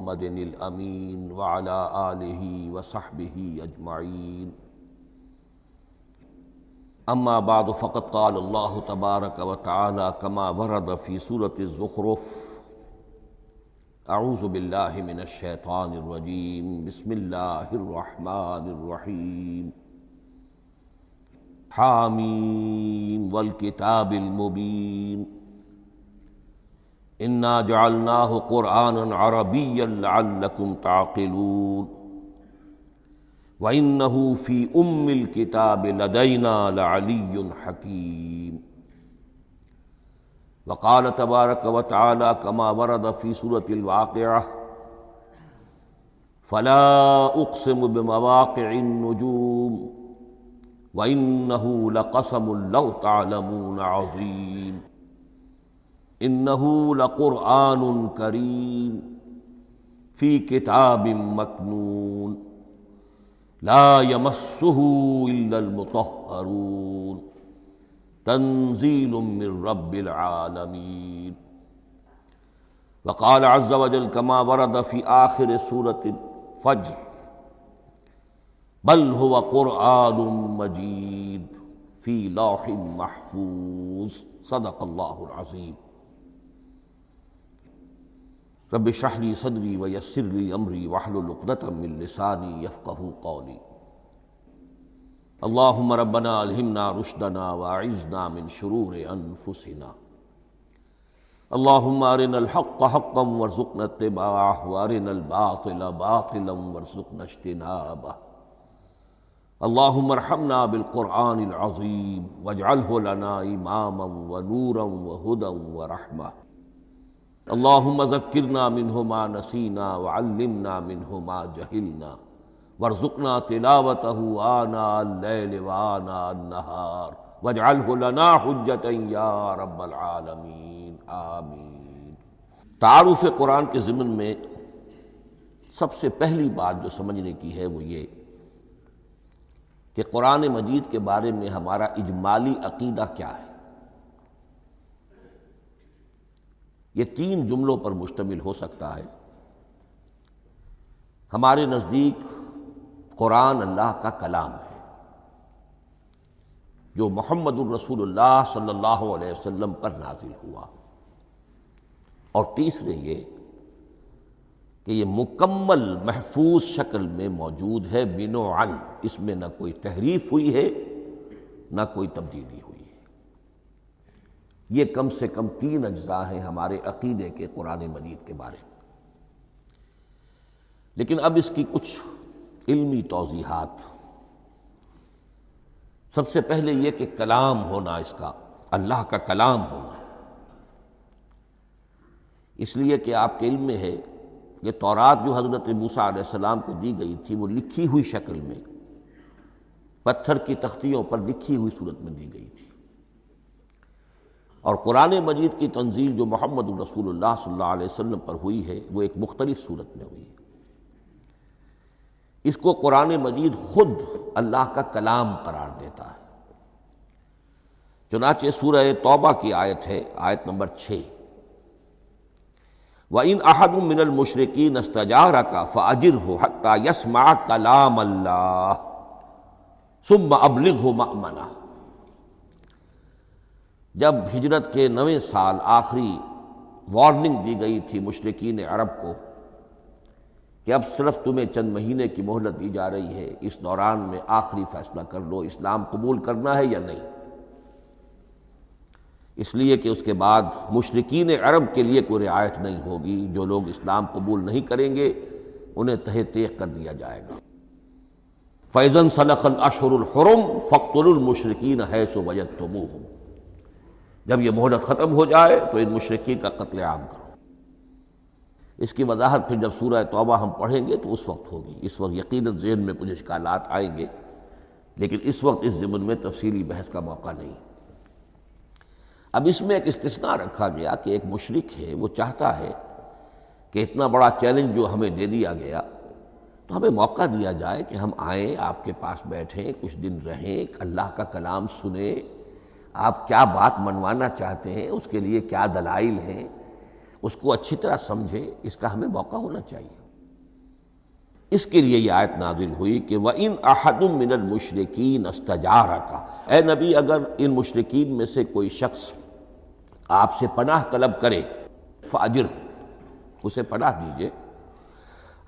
محمد الامین وعلی آلہ وصحبہ اجمعین اما بعد فقد قال اللہ تبارک وتعالی کما ورد فی سورۃ الزخرف اعوذ باللہ من الشیطان الرجیم بسم اللہ الرحمن الرحیم حامیم والکتاب المبین انا جعلناہ قرآنا عربیا لعلکم تعقلون وَإِنَّهُ فِي أُمِّ الْكِتَابِ لَدَيْنَا لَعَلِيٌّ حَكِيمٌ وقال تبارک وتعالی كما ورد في سورة الواقعة فلا أقسم بمواقع النجوم وإنه لقسم لو تعلمون عظيم إنه لقرآن كريم في كتاب مكنون لا يمسه إلا المطهرون تنزيل من رب العالمين وقال عز وجل كما ورد في آخر سورة الفجر بل هو قرآن مجيد في لوح محفوظ صدق الله العظيم رب اشرح لي صدري ويسر لي امري واحلل عقدة من لساني يفقهوا قولي اللهم ربنا الهمنا رشدنا واعذنا من شرور انفسنا اللهم ارنا الحق حقا وارزقنا اتباعه وارنا الباطل باطلا وارزقنا اجتنابه اللهم ارحمنا بالقرآن العظيم واجعله لنا اماما ونورا وهدى ورحمة اللهم ذکرنا منہ ما نسینا وعلمنا منہ ما جہلنا وارزقنا تلاوتہ آناء اللیل وآناء النہار واجعلہ لنا حجتا یا رب العالمین آمین۔ تعارف قرآن کے ضمن میں سب سے پہلی بات جو سمجھنے کی ہے وہ یہ کہ قرآن مجید کے بارے میں ہمارا اجمالی عقیدہ کیا ہے۔ یہ تین جملوں پر مشتمل ہو سکتا ہے۔ ہمارے نزدیک قرآن اللہ کا کلام ہے جو محمد الرسول اللہ صلی اللہ علیہ وسلم پر نازل ہوا، اور تیسرے یہ کہ یہ مکمل محفوظ شکل میں موجود ہے بنوعاً، اس میں نہ کوئی تحریف ہوئی ہے نہ کوئی تبدیلی ہوئی ہے۔ یہ کم سے کم تین اجزاء ہیں ہمارے عقیدے کے قرآن مجید کے بارے میں۔ لیکن اب اس کی کچھ علمی توضیحات۔ سب سے پہلے یہ کہ کلام ہونا، اس کا اللہ کا کلام ہونا، اس لیے کہ آپ کے علم میں ہے کہ تورات جو حضرت موسیٰ علیہ السلام کو دی گئی تھی وہ لکھی ہوئی شکل میں پتھر کی تختیوں پر لکھی ہوئی صورت میں دی گئی تھی، اور قرآن مجید کی تنزیل جو محمد رسول اللہ صلی اللہ علیہ وسلم پر ہوئی ہے وہ ایک مختلف صورت میں ہوئی ہے۔ اس کو قرآن مجید خود اللہ کا کلام قرار دیتا ہے۔ چنانچہ سورہ توبہ کی آیت ہے، آیت نمبر 6، وَإِنْ أَحَدٌ مِّنَ الْمُشْرِكِينَ اسْتَجَارَكَ فَأَجِرْهُ حَتَّى يَسْمَعَ كَلَامَ اللَّهِ ثُمَّ أَبْلِغْهُ مَأْمَنَهُ۔ جب ہجرت کے 9ویں سال آخری وارننگ دی گئی تھی مشرکین عرب کو کہ اب صرف تمہیں چند مہینے کی مہلت دی جا رہی ہے، اس دوران میں آخری فیصلہ کر لو اسلام قبول کرنا ہے یا نہیں، اس لیے کہ اس کے بعد مشرکین عرب کے لیے کوئی رعایت نہیں ہوگی، جو لوگ اسلام قبول نہیں کریں گے انہیں تہہ تیغ کر دیا جائے گا۔ فَإِذَا انْسَلَخَ الْأَشْهُرُ الْحُرُمُ فَاقْتُلُوا الْمُشْرِكِينَ حَيْثُ وَجَدتُّمُوهُمْ۔ جب یہ مہلت ختم ہو جائے تو ان مشرکین کا قتل عام کرو۔ اس کی وضاحت پھر جب سورہ توبہ ہم پڑھیں گے تو اس وقت ہوگی، اس وقت یقیناً ذہن میں کچھ اشکالات آئیں گے، لیکن اس وقت اس ضمن میں تفصیلی بحث کا موقع نہیں۔ اب اس میں ایک استثناء رکھا گیا کہ ایک مشرک ہے، وہ چاہتا ہے کہ اتنا بڑا چیلنج جو ہمیں دے دیا گیا تو ہمیں موقع دیا جائے کہ ہم آئیں، آپ کے پاس بیٹھیں، کچھ دن رہیں، اللہ کا کلام سنیں، آپ کیا بات منوانا چاہتے ہیں، اس کے لیے کیا دلائل ہیں، اس کو اچھی طرح سمجھیں، اس کا ہمیں موقع ہونا چاہیے۔ اس کے لیے یہ آیت نازل ہوئی کہ وَإِنْ أَحَدٌ مِّنَ الْمُشْرِكِينَ اسْتَجَارَكَ، اے نبی اگر ان مشرکین میں سے کوئی شخص آپ سے پناہ طلب کرے فَأَجِرْهُ، اسے پناہ دیجئے،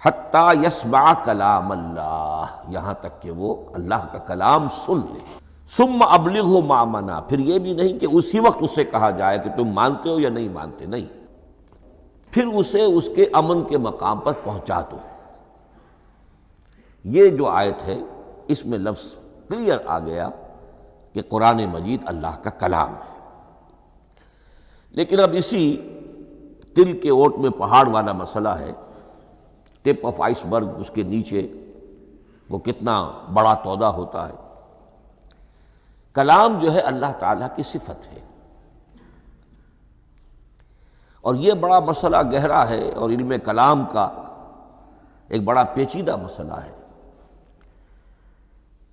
حتیٰ یسمع کلام اللہ، یہاں تک کہ وہ اللہ کا کلام سن لے۔ ثم ابلغہ مأمنا، پھر یہ بھی نہیں کہ اسی وقت اسے کہا جائے کہ تم مانتے ہو یا نہیں مانتے، نہیں، پھر اسے اس کے امن کے مقام پر پہنچا دو۔ یہ جو آیت ہے اس میں لفظ کلیئر آ گیا کہ قرآن مجید اللہ کا کلام ہے۔ لیکن اب اسی تل کے اوٹ میں پہاڑ والا مسئلہ ہے، ٹپ آف آئس برگ، اس کے نیچے وہ کتنا بڑا تودہ ہوتا ہے۔ کلام جو ہے اللہ تعالیٰ کی صفت ہے، اور یہ بڑا مسئلہ گہرا ہے، اور علم کلام کا ایک بڑا پیچیدہ مسئلہ ہے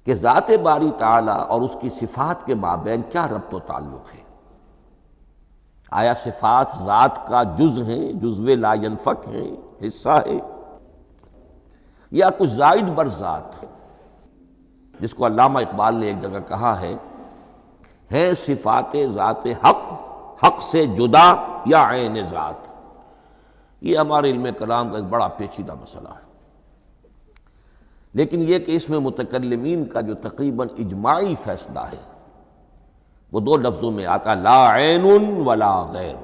کہ ذات باری تعالیٰ اور اس کی صفات کے مابین کیا ربط و تعلق ہے۔ آیا صفات ذات کا جز ہیں، جزو لا ینفک ہیں، حصہ ہے، یا کچھ زائد بر ذات، جس کو علامہ اقبال نے ایک جگہ کہا ہے صفات ذات حق، حق سے جدا یا عین ذات۔ یہ ہمارے علم کلام کا ایک بڑا پیچیدہ مسئلہ ہے، لیکن یہ کہ اس میں متکلمین کا جو تقریباً اجماعی فیصلہ ہے وہ دو لفظوں میں آتا، لا عین ولا غیر۔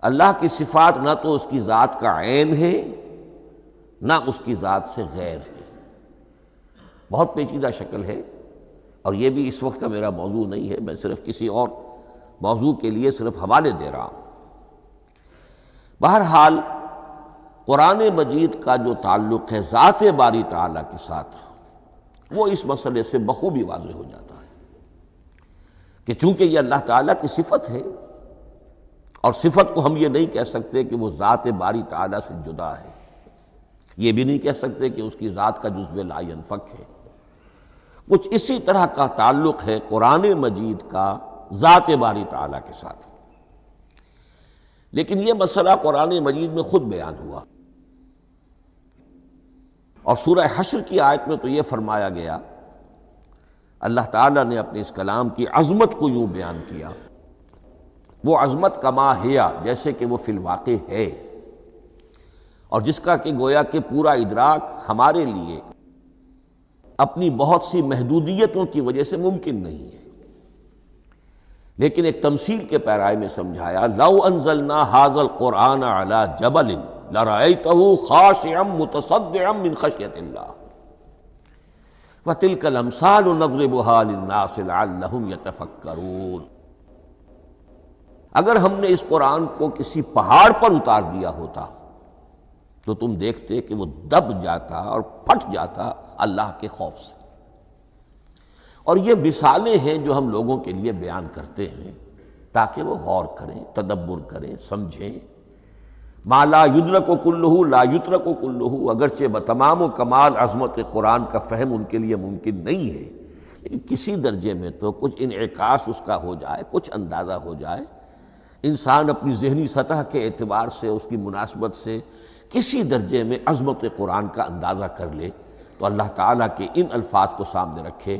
اللہ کی صفات نہ تو اس کی ذات کا عین ہے، نہ اس کی ذات سے غیر ہے۔ بہت پیچیدہ شکل ہے، اور یہ بھی اس وقت کا میرا موضوع نہیں ہے، میں صرف کسی اور موضوع کے لیے صرف حوالے دے رہا ہوں۔ بہرحال قرآن مجید کا جو تعلق ہے ذات باری تعالیٰ کے ساتھ، وہ اس مسئلے سے بخوبی واضح ہو جاتا ہے کہ چونکہ یہ اللہ تعالیٰ کی صفت ہے، اور صفت کو ہم یہ نہیں کہہ سکتے کہ وہ ذات باری تعالیٰ سے جدا ہے، یہ بھی نہیں کہہ سکتے کہ اس کی ذات کا جزو لا ینفک ہے۔ کچھ اسی طرح کا تعلق ہے قرآن مجید کا ذات باری تعالیٰ کے ساتھ، لیکن یہ مسئلہ قرآن مجید میں خود بیان ہوا، اور سورہ حشر کی آیت میں تو یہ فرمایا گیا، اللہ تعالیٰ نے اپنے اس کلام کی عظمت کو یوں بیان کیا، وہ عظمت کما ہیا، جیسے کہ وہ فی الواقع ہے، اور جس کا کہ گویا کہ پورا ادراک ہمارے لیے اپنی بہت سی محدودیتوں کی وجہ سے ممکن نہیں ہے، لیکن ایک تمثیل کے پیرائے میں سمجھایا، لو انزلنا ھذا القرآن علی جبل لرأیتہ خاشعا متصدعا من خشیۃ اللہ وتلک الامثال نضربها للناس لعلهم یتفکرون۔ اگر ہم نے اس قرآن کو کسی پہاڑ پر اتار دیا ہوتا تو تم دیکھتے کہ وہ دب جاتا اور پھٹ جاتا اللہ کے خوف سے۔ اور یہ مثالیں ہیں جو ہم لوگوں کے لیے بیان کرتے ہیں تاکہ وہ غور کریں، تدبر کریں، سمجھیں۔ ما لا یدرک کلہ لا یترک کلہ، اگرچہ بتمام و کمال عظمت قرآن کا فہم ان کے لیے ممکن نہیں ہے، لیکن کسی درجے میں تو کچھ انعکاس اس کا ہو جائے، کچھ اندازہ ہو جائے، انسان اپنی ذہنی سطح کے اعتبار سے، اس کی مناسبت سے کسی درجے میں عظمت قرآن کا اندازہ کر لے، تو اللہ تعالیٰ کے ان الفاظ کو سامنے رکھے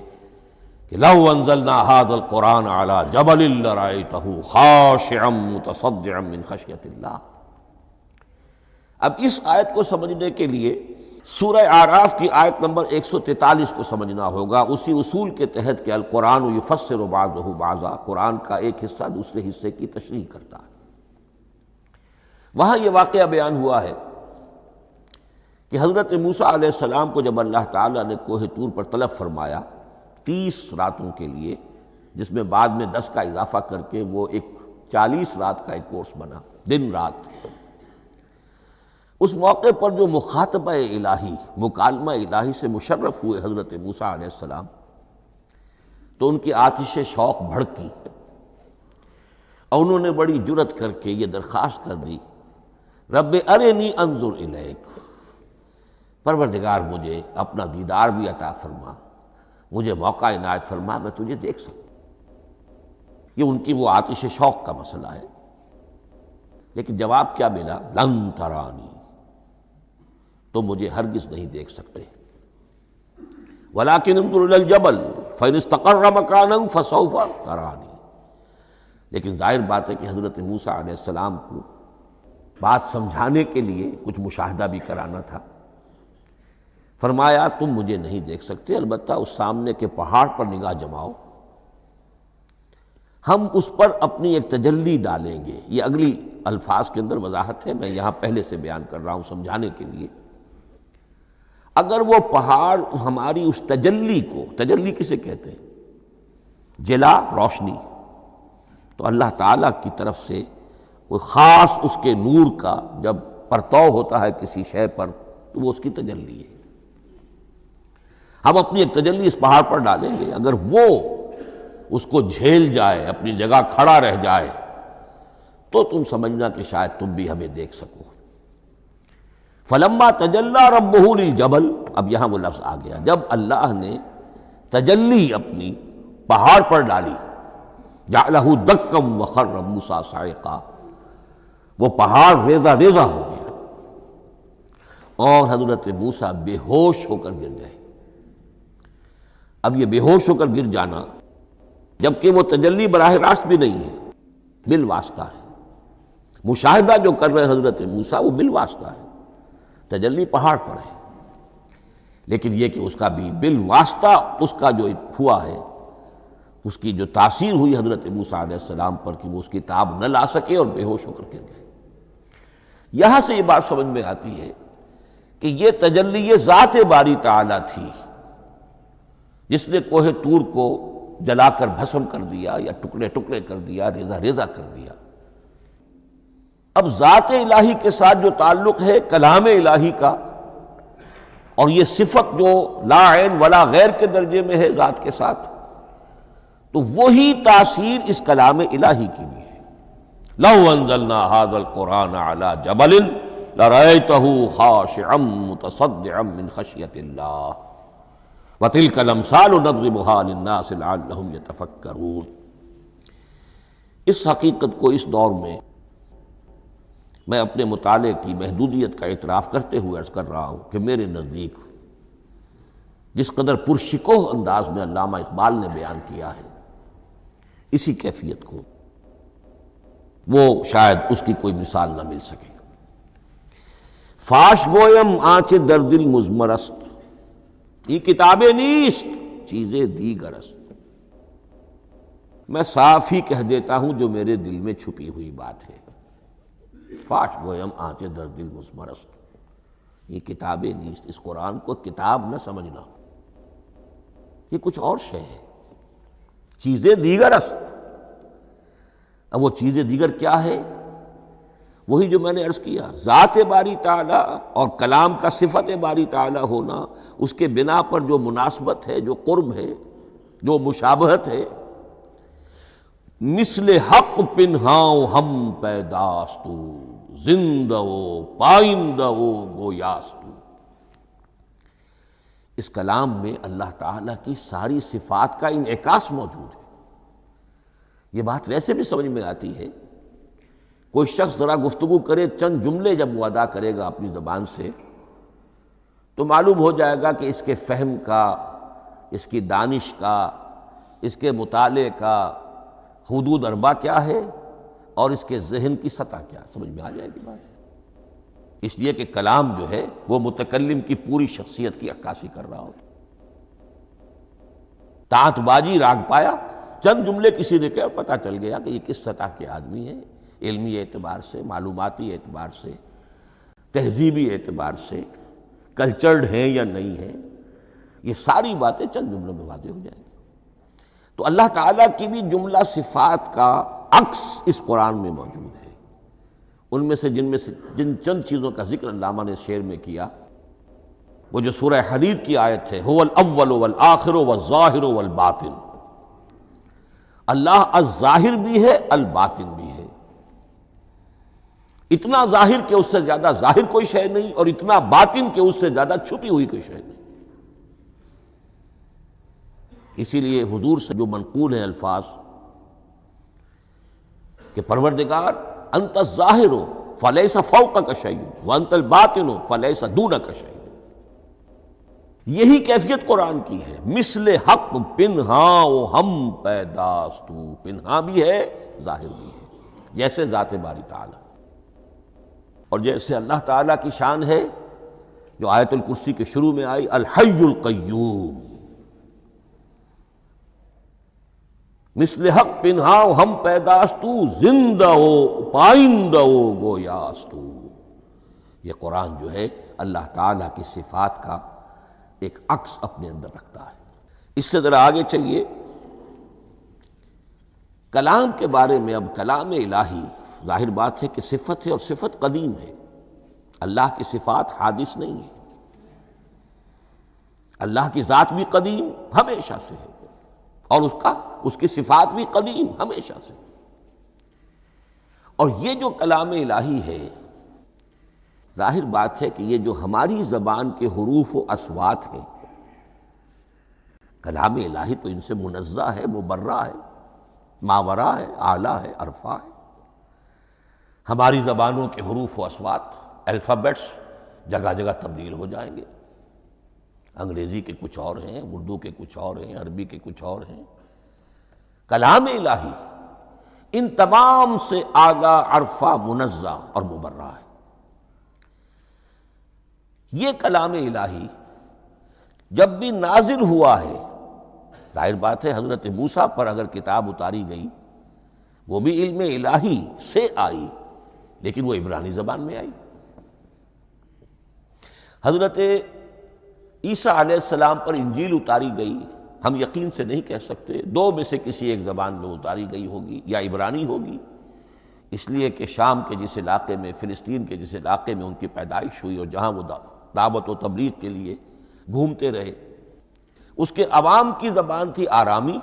کہ لو انزلنا ھذا القرآن علی جبل لرأیتہ خاشعا متصدعا من خشیۃ اللہ۔ اب اس آیت کو سمجھنے کے لیے سورہ اعراف کی آیت نمبر 143 کو سمجھنا ہوگا، اسی اصول کے تحت کہ القرآن یفسر بعضہ بعضا، قرآن کا ایک حصہ دوسرے حصے کی تشریح کرتا ہے۔ وہاں یہ واقعہ بیان ہوا ہے کہ حضرت موسیٰ علیہ السلام کو جب اللہ تعالیٰ نے کوہ طور پر طلب فرمایا 30 راتوں کے لیے، جس میں بعد میں 10 کا اضافہ کر کے وہ ایک 40 رات کا ایک کورس بنا، دن رات، اس موقع پر جو مخاطبہ الہی، مکالمہ الہی سے مشرف ہوئے حضرت موسیٰ علیہ السلام، تو ان کی آتش شوق بھڑکی، اور انہوں نے بڑی جرت کر کے یہ درخواست کر دی، رب ارنی انظر الیک، پروردگار مجھے اپنا دیدار بھی عطا فرما، مجھے موقع عنایت فرما، میں تجھے دیکھ سکوں۔ یہ ان کی وہ آتش شوق کا مسئلہ ہے۔ لیکن جواب کیا ملا؟ لن ترانی، تو مجھے ہرگز نہیں دیکھ سکتے، ولکن انظر الی الجبل فإن استقر مکانہ فسوف ترانی۔ لیکن ظاہر بات ہے کہ حضرت موسیٰ علیہ السلام کو بات سمجھانے کے لیے کچھ مشاہدہ بھی کرانا تھا۔ فرمایا تم مجھے نہیں دیکھ سکتے، البتہ اس سامنے کے پہاڑ پر نگاہ جماؤ، ہم اس پر اپنی ایک تجلی ڈالیں گے۔ یہ اگلی الفاظ کے اندر وضاحت ہے، میں یہاں پہلے سے بیان کر رہا ہوں سمجھانے کے لیے۔ اگر وہ پہاڑ ہماری اس تجلی کو، تجلی کسے کہتے ہیں؟ جلا، روشنی، تو اللہ تعالیٰ کی طرف سے کوئی خاص اس کے نور کا جب پرتو ہوتا ہے کسی شے پر تو وہ اس کی تجلی ہے۔ ہم اپنی ایک تجلی اس پہاڑ پر ڈالیں گے، اگر وہ اس کو جھیل جائے، اپنی جگہ کھڑا رہ جائے، تو تم سمجھنا کہ شاید تم بھی ہمیں دیکھ سکو۔ فلما تجلی ربہ للجبل، اب یہاں وہ لفظ آ گیا، جب اللہ نے تجلی اپنی پہاڑ پر ڈالی، جعلہ دکا وخر موسیٰ صعقا، وہ پہاڑ ریزہ ریزہ ہو گیا اور حضرت موسیٰ بے ہوش ہو کر گر گئے۔ اب یہ بے ہوش ہو کر گر جانا، جبکہ وہ تجلی براہ راست بھی نہیں ہے، بالواسطہ ہے۔ مشاہدہ جو کر رہے حضرت موسیٰ وہ بالواسطہ ہے، تجلی پہاڑ پر ہے، لیکن یہ کہ اس کا بھی بالواسطہ اس کا جو ہوا ہے، اس کی جو تاثیر ہوئی حضرت موسیٰ علیہ السلام پر کہ وہ اس کی تاب نہ لا سکے اور بے ہوش ہو کر گر گئے۔ یہاں سے یہ بات سمجھ میں آتی ہے کہ یہ تجلی یہ ذات باری تعالیٰ تھی جس نے کوہ طور کو جلا کر بھسم کر دیا یا ٹکڑے ٹکڑے کر دیا، ریزہ ریزہ کر دیا۔ اب ذات الہی کے ساتھ جو تعلق ہے کلام الہی کا، اور یہ صفت جو لا عین ولا غیر کے درجے میں ہے ذات کے ساتھ، تو وہی تاثیر اس کلام الہی کی بھی ہے۔ لو انزلنا هذا القرآن على جبل لرأيته خاشعا متصدعا من خشية الله وتلك الامثال نضربها للناس لعلهم يتفكرون۔ اس حقیقت کو اس دور میں میں اپنے مطالعے کی محدودیت کا اعتراف کرتے ہوئے عرض کر رہا ہوں کہ میرے نزدیک جس قدر پرشکوہ انداز میں علامہ اقبال نے بیان کیا ہے، اسی کیفیت کو وہ شاید اس کی کوئی مثال نہ مل سکے۔ فاش گویم آنچ در دل مزمرست، یہ کتابیں نیست چیزیں دیگر است۔ میں صاف ہی کہہ دیتا ہوں جو میرے دل میں چھپی ہوئی بات ہے۔ فاش گویم آنچ در دل مزمرست، یہ کتابیں نیست، اس قرآن کو کتاب نہ سمجھنا، یہ کچھ اور شے ہے، چیزیں دیگر است۔ اب وہ چیزیں دیگر کیا ہے؟ وہی جو میں نے عرض کیا، ذات باری تعالیٰ اور کلام کا صفت باری تعالیٰ ہونا، اس کے بنا پر جو مناسبت ہے، جو قرب ہے، جو مشابہت ہے۔ مثل حق پنہاؤ ہم پیداستو، زندہ و پائندہ و گویاستو۔ اس کلام میں اللہ تعالیٰ کی ساری صفات کا انعکاس موجود ہے۔ یہ بات ویسے بھی سمجھ میں آتی ہے، کوئی شخص ذرا گفتگو کرے، چند جملے جب وہ ادا کرے گا اپنی زبان سے، تو معلوم ہو جائے گا کہ اس کے فہم کا، اس کی دانش کا، اس کے مطالعے کا حدود اربع کیا ہے اور اس کے ذہن کی سطح کیا، سمجھ میں آ جائے گی بات۔ اس لیے کہ کلام جو ہے وہ متکلم کی پوری شخصیت کی عکاسی کر رہا ہوتا۔ تانت بازی راگ پایا، چند جملے کسی نے کہا، پتہ چل گیا کہ یہ کس سطح کے آدمی ہیں، علمی اعتبار سے، معلوماتی اعتبار سے، تہذیبی اعتبار سے، کلچرڈ ہیں یا نہیں ہیں، یہ ساری باتیں چند جملوں میں واضح ہو جائیں گی۔ تو اللہ تعالیٰ کی بھی جملہ صفات کا عکس اس قرآن میں موجود ہے۔ ان میں سے جن چند چیزوں کا ذکر علامہ نے شعر میں کیا، وہ جو سورہ حدید کی آیت ہے، هو الاول والآخر والظاہر والباطن، اللہ الظاہر بھی ہے، الباطن بھی ہے، اتنا ظاہر کہ اس سے زیادہ ظاہر کوئی شے نہیں، اور اتنا باطن کہ اس سے زیادہ چھپی ہوئی کوئی شے نہیں۔ اسی لیے حضور سے جو منقول ہیں الفاظ کہ پروردگار انت الظاہر فلیس فوقک شیء وانت الباطن فلیس دونک شیء. یہی کیفیت قرآن کی ہے. مثل حق پنہاں و ہم پیداستو، پنہاں بھی ہے ظاہر بھی ہے، جیسے ذات باری تعالی. اور جیسے اللہ تعالیٰ کی شان ہے جو آیت الکرسی کے شروع میں آئی، الحی القیوم. مثل حق پنہاں و ہم پیداستو، زندہ و پائندہ و گویاستو. یہ قرآن جو ہے اللہ تعالیٰ کی صفات کا ایک عکس اپنے اندر رکھتا ہے. اس سے ذرا آگے چلیے. کلام کے بارے میں اب کلام الہی ظاہر بات ہے کہ صفت ہے، اور صفت قدیم ہے. اللہ کی صفات حادث نہیں ہے. اللہ کی ذات بھی قدیم ہمیشہ سے ہے، اور اس کی صفات بھی قدیم ہمیشہ سے. اور یہ جو کلام الہی ہے، ظاہر بات ہے کہ یہ جو ہماری زبان کے حروف و اصوات ہیں، کلام الہی تو ان سے منزہ ہے، مبرہ ہے، ماورا ہے، اعلیٰ ہے، عرفہ ہے. ہماری زبانوں کے حروف و اصوات، الفابیٹس جگہ جگہ تبدیل ہو جائیں گے. انگریزی کے کچھ اور ہیں، اردو کے کچھ اور ہیں، عربی کے کچھ اور ہیں. کلام الہی ان تمام سے آگاہ، عرفہ، منزہ اور مبرہ ہے. یہ کلام الہی جب بھی نازل ہوا ہے، ظاہر بات ہے حضرت موسیٰ پر اگر کتاب اتاری گئی وہ بھی علم الہی سے آئی، لیکن وہ عبرانی زبان میں آئی. حضرت عیسیٰ علیہ السلام پر انجیل اتاری گئی، ہم یقین سے نہیں کہہ سکتے، دو میں سے کسی ایک زبان میں اتاری گئی ہوگی، یا عبرانی ہوگی، اس لیے کہ شام کے جس علاقے میں، فلسطین کے جس علاقے میں ان کی پیدائش ہوئی اور جہاں وہ دعوت و تبلیغ کے لیے گھومتے رہے، اس کے عوام کی زبان تھی آرامی،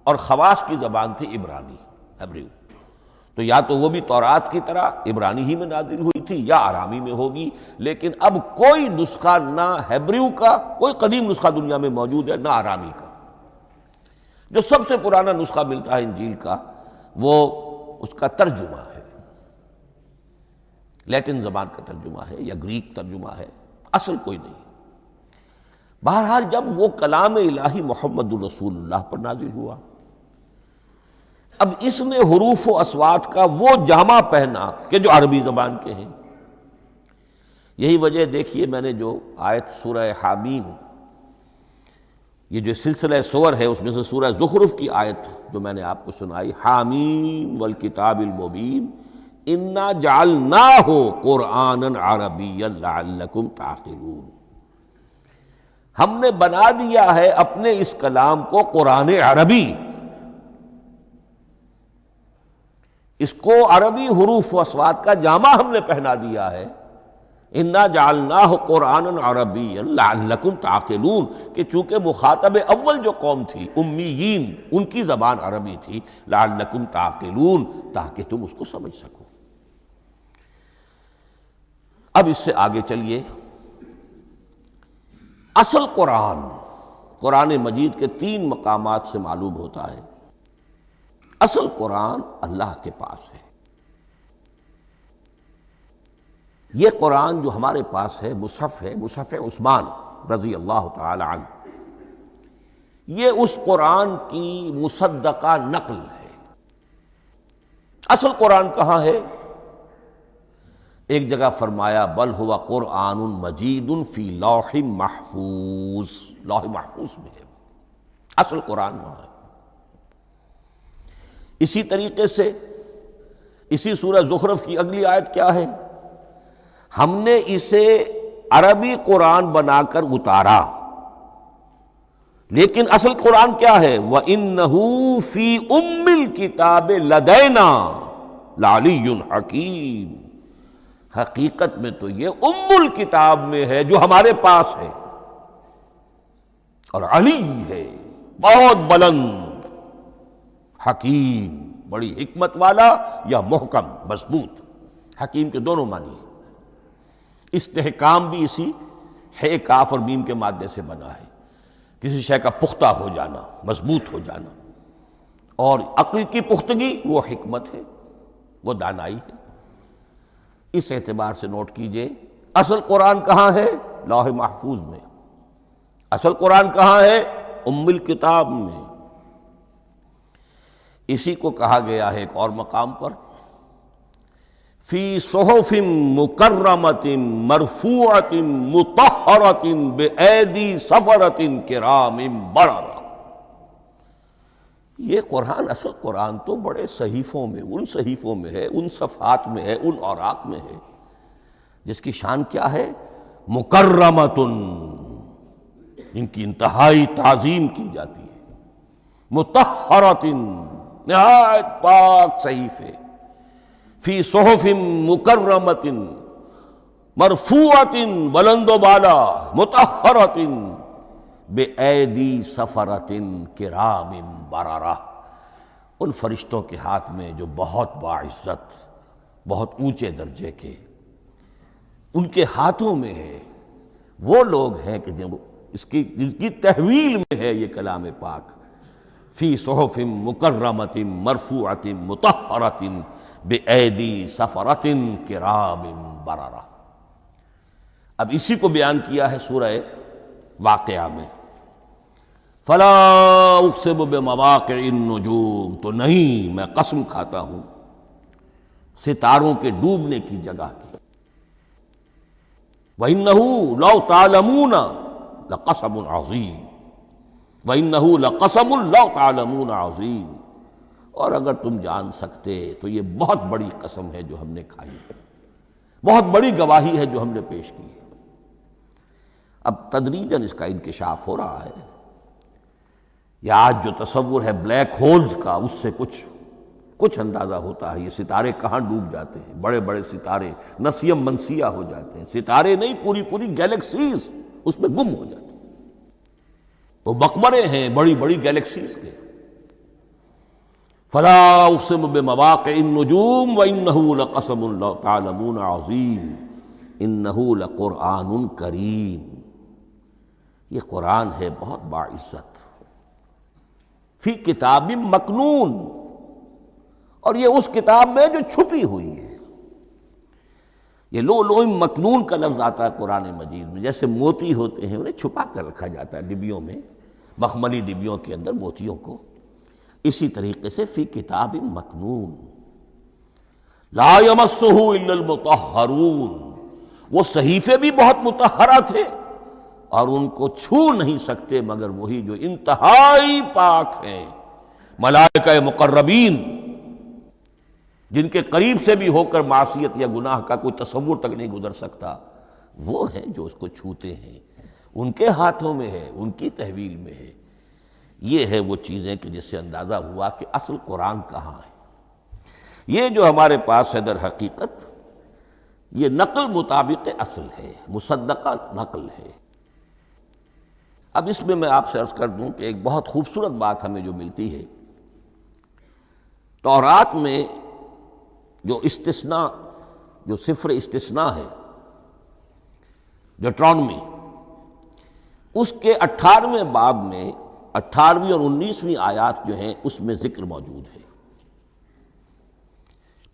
اور خواص کی زبان تھی عبرانی، ہیبریو. تو یا تو وہ بھی تورات کی طرح عبرانی ہی میں نازل ہوئی تھی، یا آرامی میں ہوگی. لیکن اب کوئی نسخہ نہ ہیبریو کا، کوئی قدیم نسخہ دنیا میں موجود ہے، نہ آرامی کا. جو سب سے پرانا نسخہ ملتا ہے انجیل کا، وہ اس کا ترجمہ ہے، لیٹن زبان کا ترجمہ ہے یا گریک ترجمہ ہے، اصل کوئی نہیں. بہرحال جب وہ کلام الہی محمد الرسول اللہ پر نازل ہوا، اب اس نے حروف و اصوات کا وہ جامہ پہنا کہ جو عربی زبان کے ہیں. یہی وجہ دیکھیے، میں نے جو آیت سورہ حامیم، یہ جو سلسلہ سور ہے اس میں سے سورہ زخرف کی آیت جو میں نے آپ کو سنائی، حامیم والکتاب المبین انا جعلناہ قرآنا عربیا لعلکم تعقلون. ہم نے بنا دیا ہے اپنے اس کلام کو قرآن عربی، اس کو عربی حروف و اصوات کا جامہ ہم نے پہنا دیا ہے. انا جعلناہ قرآنا عربیا لعلکم تعقلون، کہ چونکہ مخاطب اول جو قوم تھی امیین، ان کی زبان عربی تھی، لعلکم تعقلون، تاکہ تم اس کو سمجھ سکو. اب اس سے آگے چلیے. اصل قرآن مجید کے 3 مقامات سے معلوم ہوتا ہے. اصل قرآن اللہ کے پاس ہے. یہ قرآن جو ہمارے پاس ہے، مصحف عثمان رضی اللہ تعالی عنہ، یہ اس قرآن کی مصدقہ نقل ہے. اصل قرآن کہاں ہے؟ ایک جگہ فرمایا بل ہوا قرآن مجید فی لوح محفوظ، لوح محفوظ میں ہے اصل قرآن وہاں ہے. اسی طریقے سے اسی سورہ زخرف کی اگلی آیت کیا ہے؟ ہم نے اسے عربی قرآن بنا کر اتارا، لیکن اصل قرآن کیا ہے؟ وَإِنَّهُ فِي أُمِّ الْكِتَابِ لَدَيْنَا لَعَلِيٌّ حَكِيمٌ. حقیقت میں تو یہ ام الکتاب میں ہے جو ہمارے پاس ہے، اور علی ہے، بہت بلند، حکیم، بڑی حکمت والا، یا محکم، مضبوط. حکیم کے دونوں معنی ہیں. استحکام بھی اسی ہے کاف اور میم کے مادے سے بنا ہے، کسی شے کا پختہ ہو جانا، مضبوط ہو جانا. اور عقل کی پختگی وہ حکمت ہے. وہ دانائی ہے۔ اس اعتبار سے نوٹ کیجئے اصل قرآن کہاں ہے؟ لوح محفوظ میں۔ اصل قرآن کہاں ہے؟ ام الکتاب میں۔ اسی کو کہا گیا ہے ایک اور مقام پر فی صحف مکرمۃ مرفوعۃ مطہرۃ بأیدی سفرۃ کرام بررہ۔ یہ قرآن، اصل قرآن تو بڑے صحیفوں میں، ان صحیفوں میں ہے، ان صفحات میں ہے، ان اوراق میں ہے جس کی شان کیا ہے؟ مکرمۃ، ان کی انتہائی تعظیم کی جاتی ہے، مطہرۃ، نہایت پاک صحیفے، فی صحف مکرمۃ مرفوعۃ، بلند و بالا، مطہرۃ بأیدی سفرۃ کرام بررہ، ان فرشتوں کے ہاتھ میں جو بہت باعزت، بہت اونچے درجے کے، ان کے ہاتھوں میں ہے۔ وہ لوگ ہیں کہ جن کی تحویل میں ہے یہ کلام پاک، فی صحف مکرمۃ مرفوعۃ مطہرۃ بأیدی سفرۃ کرام بررہ۔ اب اسی کو بیان کیا ہے سورہ واقعہ میں، فلا اقسم بمواقع النجوم، تو نہیں، میں قسم کھاتا ہوں ستاروں کے ڈوبنے کی جگہ کی۔ وَإِنَّهُ لَوْ تَعْلَمُونَ لَقَسَمٌ عَظِيمٌ، وَإِنَّهُ لَقَسَمٌ لَوْ تَعْلَمُونَ عَظِيمٌ، اور اگر تم جان سکتے تو یہ بہت بڑی قسم ہے جو ہم نے کھائی ہے، بہت بڑی گواہی ہے جو ہم نے پیش کی ہے۔ اب تدریجاً اس کا انکشاف ہو رہا ہے۔ یہ آج جو تصور ہے بلیک ہولز کا، اس سے کچھ اندازہ ہوتا ہے یہ ستارے کہاں ڈوب جاتے ہیں۔ بڑے بڑے ستارے نسیم منسیہ ہو جاتے ہیں، ستارے نہیں، پوری گیلیکسیز اس میں گم ہو جاتے ہیں۔ وہ مقبرے ہیں بڑی بڑی گیلیکسیز کے۔ فلا اقسم بمواقع النجوم وانہ لقسم لو تعلمون عظیم انہ لقرآن کریم، یہ قرآن ہے بہت باعزت، فی کتاب مکنون، اور یہ اس کتاب میں جو چھپی ہوئی ہے۔ یہ لؤلؤ مکنون کا لفظ آتا ہے قرآن مجید میں، جیسے موتی ہوتے ہیں انہیں چھپا کر رکھا جاتا ہے ڈبیوں میں، مخملی ڈبیوں کے اندر موتیوں کو، اسی طریقے سے فی کتاب مکنون، لا یمسہ الا المطہرون، وہ صحیفے بھی بہت مطہرہ تھے اور ان کو چھو نہیں سکتے مگر وہی جو انتہائی پاک ہیں، ملائکہ مقربین، جن کے قریب سے بھی ہو کر معصیت یا گناہ کا کوئی تصور تک نہیں گزر سکتا، وہ ہیں جو اس کو چھوتے ہیں، ان کے ہاتھوں میں ہے، ان کی تحویل میں ہے۔ یہ ہے وہ چیزیں کہ جس سے اندازہ ہوا کہ اصل قرآن کہاں ہے۔ یہ جو ہمارے پاس ہے در حقیقت یہ نقل مطابق اصل ہے، مصدقہ نقل ہے۔ اب اس میں آپ سے عرض کر دوں کہ ایک بہت خوبصورت بات ہمیں جو ملتی ہے، تورات میں جو استثناء، جو صفر استثناء ہے، ڈیوٹرانومی، اس کے 18ویں باب میں 18ویں اور 19ویں آیات جو ہیں اس میں ذکر موجود ہے،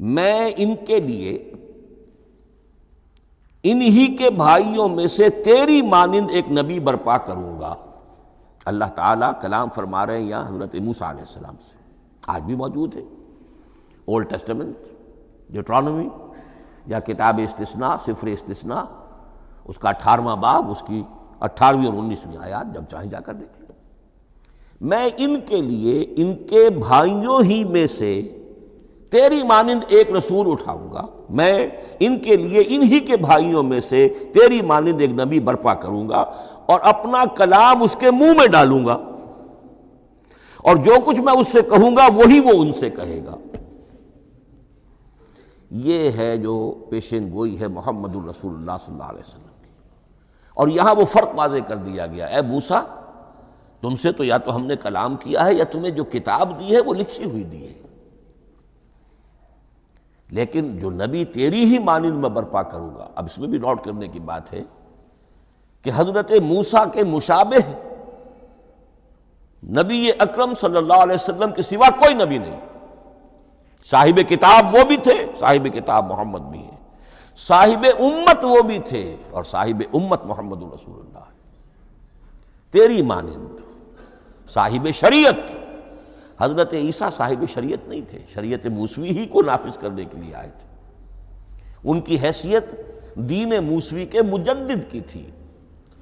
میں ان کے لیے انہی کے بھائیوں میں سے تیری مانند ایک نبی برپا کروں گا۔ اللہ تعالیٰ کلام فرما رہے ہیں یہاں حضرت موسیٰ علیہ السلام سے، آج بھی موجود ہے اولڈ ٹیسٹمنٹ، ڈیوٹرانومی یا کتاب استثناء، صفر استثناء، اس کا 18واں باب، اس کی 18ویں اور 19ویں آیات، جب چاہیں جا کر دیکھ لیں۔ میں ان کے لیے ان کے بھائیوں ہی میں سے تیری مانند ایک رسول اٹھاؤں گا، میں ان کے لیے انہی کے بھائیوں میں سے تیری مانند ایک نبی برپا کروں گا اور اپنا کلام اس کے منہ میں ڈالوں گا، اور جو کچھ میں اس سے کہوں گا وہی وہ ان سے کہے گا۔ یہ ہے جو پیشین گوئی ہے محمد الرسول اللہ صلی اللہ علیہ وسلم کی۔ اور یہاں وہ فرق واضح کر دیا گیا، اے موسیٰ، تم سے تو یا تو ہم نے کلام کیا ہے یا تمہیں جو کتاب دی ہے وہ لکھی ہوئی دی ہے، لیکن جو نبی تیری ہی مانند میں برپا کروں گا۔ اب اس میں بھی نوٹ کرنے کی بات ہے کہ حضرت موسیٰ کے مشابہ نبی اکرم صلی اللہ علیہ وسلم کے سوا کوئی نبی نہیں، صاحب کتاب وہ بھی تھے، صاحب کتاب محمد بھی ہیں، صاحب امت وہ بھی تھے، اور صاحب امت محمد رسول اللہ ہے، تیری مانند صاحب شریعت۔ حضرت عیسیٰ صاحب شریعت نہیں تھے، شریعت موسوی ہی کو نافذ کرنے کے لیے آئے تھے، ان کی حیثیت دین موسوی کے مجدد کی تھی۔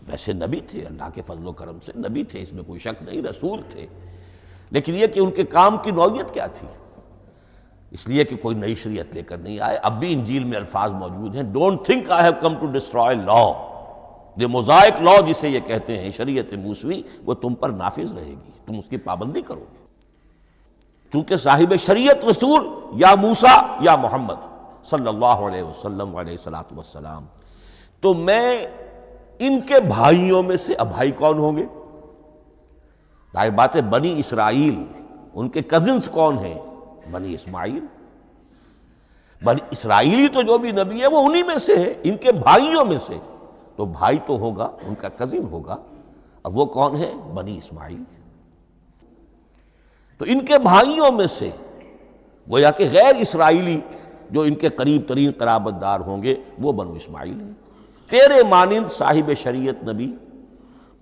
ویسے نبی تھے، اللہ کے فضل و کرم سے نبی تھے، اس میں کوئی شک نہیں، رسول تھے، لیکن یہ کہ ان کے کام کی نوعیت کیا تھی، اس لیے کہ کوئی نئی شریعت لے کر نہیں آئے۔ اب بھی انجیل میں الفاظ موجود ہیں، don't think I have come to destroy law, جو موزائک لا جسے یہ کہتے ہیں، شریعت موسوی، وہ تم پر نافذ رہے گی، تم اس کی پابندی کرو گے، چونکہ صاحب شریعت رسول یا موسیٰ یا محمد صلی اللہ علیہ وسلم علیہ الصلوۃ والسلام، تو میں ان کے بھائیوں میں سے، اب بھائی کون ہوں گے؟ ظاہر بات ہے بنی اسرائیل، ان کے کزنز کون ہیں؟ بنی اسماعیل، بنی اسرائیلی تو جو بھی نبی ہے وہ انہی میں سے ہے، ان کے بھائیوں میں سے، تو بھائی تو ہوگا، ان کا کزن ہوگا، اب وہ کون ہے؟ بنی اسماعیل۔ تو ان کے بھائیوں میں سے گویا کہ غیر اسرائیلی جو ان کے قریب ترین قرابت دار ہوں گے وہ بنو اسماعیل ہیں۔ تیرے مانند صاحب شریعت نبی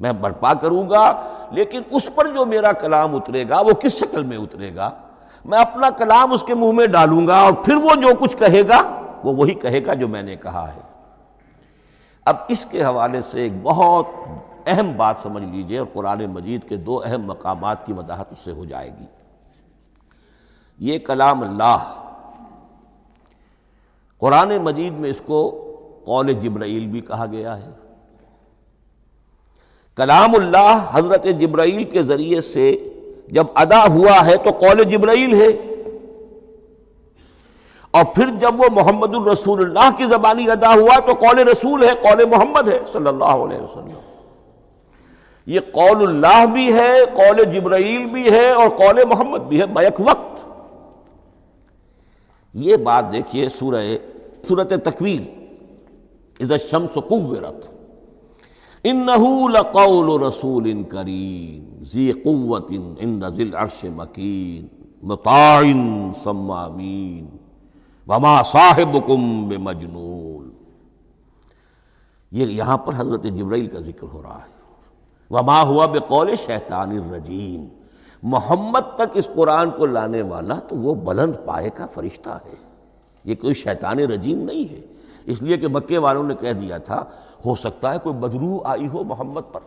میں برپا کروں گا، لیکن اس پر جو میرا کلام اترے گا وہ کس شکل میں اترے گا؟ میں اپنا کلام اس کے منہ میں ڈالوں گا، اور پھر وہ جو کچھ کہے گا وہ وہی کہے گا جو میں نے کہا ہے۔ اب اس کے حوالے سے ایک بہت اہم بات سمجھ لیجئے، اور قرآن مجید کے دو اہم مقامات کی وضاحت اس سے ہو جائے گی۔ یہ کلام اللہ، قرآن مجید میں اس کو قول جبرائیل بھی کہا گیا ہے۔ کلام اللہ حضرت جبرائیل کے ذریعے سے جب ادا ہوا ہے تو قول جبرائیل ہے، اور پھر جب وہ محمد الرسول اللہ کی زبانی ادا ہوا تو قول رسول ہے، قول محمد ہے صلی اللہ علیہ وسلم۔ یہ قول اللہ بھی ہے، قول جبرائیل بھی ہے، اور قول محمد بھی ہے بیک وقت۔ یہ بات دیکھیے سورۃ تکویر، اذا الشمس کورت، انہ لقول رسول کریم ذی قوت عند ذی العرش مکین مطاع ثم امین وما صاحبکم بمجنون۔ یہ یہاں پر حضرت جبرائیل کا ذکر ہو رہا ہے۔ وما ہوا بقول شیطان الرجیم، محمد تک اس قرآن کو لانے والا تو وہ بلند پائے کا فرشتہ ہے، یہ کوئی شیطان رجیم نہیں ہے، اس لیے کہ مکے والوں نے کہہ دیا تھا ہو سکتا ہے کوئی بدروح آئی ہو محمد پر،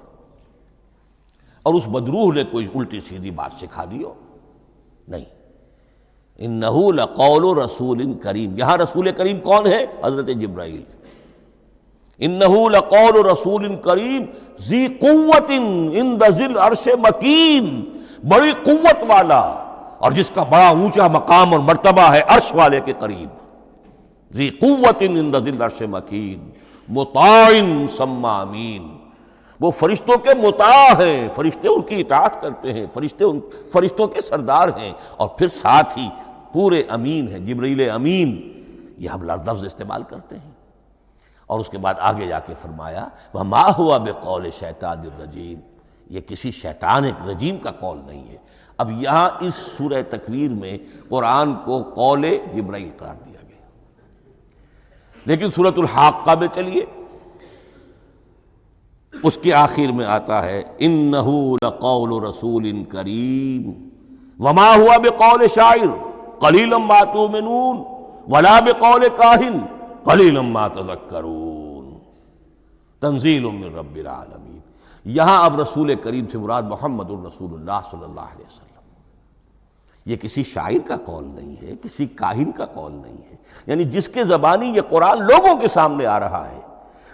اور اس بدروح نے کوئی الٹی سیدھی بات سکھا دی ہو، نہیں۔ انہ لقول رسول کریم، یہاں رسول کریم کون ہے؟ حضرت جبرائیل۔ انہ لقول رسول کریم ذی قوت عند ذی العرش مکین، بڑی قوت والا اور جس کا بڑا اونچا مقام اور مرتبہ ہے عرش والے کے قریب۔ ذی قوت عند ذی العرش مکین مطاع ثم امین، وہ فرشتوں کے مطاع ہیں، فرشتے ان کی اطاعت کرتے ہیں، فرشتوں کے سردار ہیں، اور پھر ساتھ ہی پورے امین ہیں، جبرائیل امین، یہ ہم لفظ استعمال کرتے ہیں۔ اور اس کے بعد آگے جا کے فرمایا وما ہوا بقول شیطان الرجیم، یہ کسی شیطان رجیم کا قول نہیں ہے۔ اب یہاں اس سورہ تکویر میں قرآن کو قول جبرائیل قرار دیا گیا، لیکن سورۃ الحاقہ میں چلیے، اس کے آخر میں آتا ہے انہ لقول رسول کریم وما ہوا بقول شاعر قلیلا ما تؤمنون ولا بقول کاہن قلیلا ما تذکرون تنزیل من رب العالمین۔ یہاں اب رسول کریم سے مراد محمد الرسول اللہ صلی اللہ علیہ وسلم، یہ کسی شاعر کا قول نہیں ہے، کسی کاہن کا قول نہیں ہے، یعنی جس کے زبانی یہ قرآن لوگوں کے سامنے آ رہا ہے،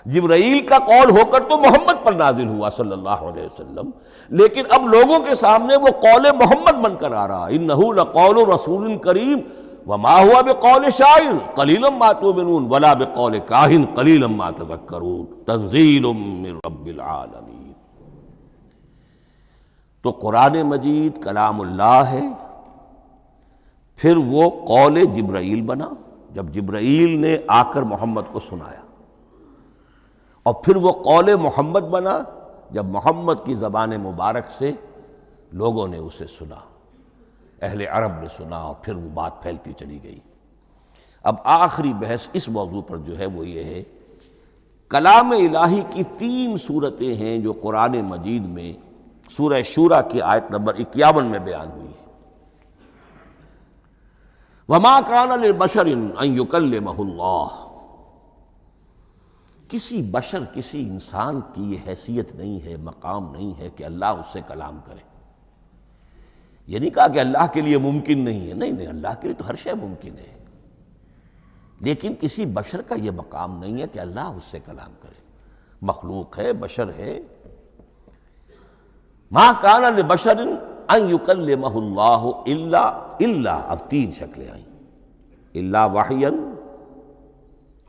جبرائیل کا قول ہو کر تو محمد پر نازل ہوا صلی اللہ علیہ وسلم، لیکن اب لوگوں کے سامنے وہ قول محمد بن کر آ رہا، انہ لقول رسول کریم وما ہوا بقول شاعر قلیلا ما تؤمنون ولا بقول کاہن قلیلا ما تذکرون تنزیل من رب العالمین۔ تو قرآن مجید کلام اللہ ہے، پھر وہ قول جبرائیل بنا جب جبرائیل نے آ کر محمد کو سنایا، اور پھر وہ قول محمد بنا جب محمد کی زبان مبارک سے لوگوں نے اسے سنا۔ اہل عرب نے سنا اور پھر وہ بات پھیلتی چلی گئی۔ اب آخری بحث اس موضوع پر جو ہے وہ یہ ہے، کلام الہی کی 3 صورتیں ہیں جو قرآن مجید میں سورہ شورى کی آیت نمبر 51 میں بیان ہوئی ہے۔ وَمَا كَانَ لِبَشَرٍ أَن يُكَلِّمَهُ اللَّهُ، کسی بشر، کسی انسان کی یہ حیثیت نہیں ہے، مقام نہیں ہے کہ اللہ اس سے کلام کرے۔ یہ نہیں کہا کہ اللہ کے لیے ممکن نہیں ہے، نہیں، اللہ کے لیے تو ہر شے ممکن ہے، لیکن کسی بشر کا یہ مقام نہیں ہے کہ اللہ اس سے کلام کرے۔ مخلوق ہے، بشر ہے۔ ما کان لبشر ان یکلمہ اللہ الا اب 3 شکلیں آئیں، الا وحیا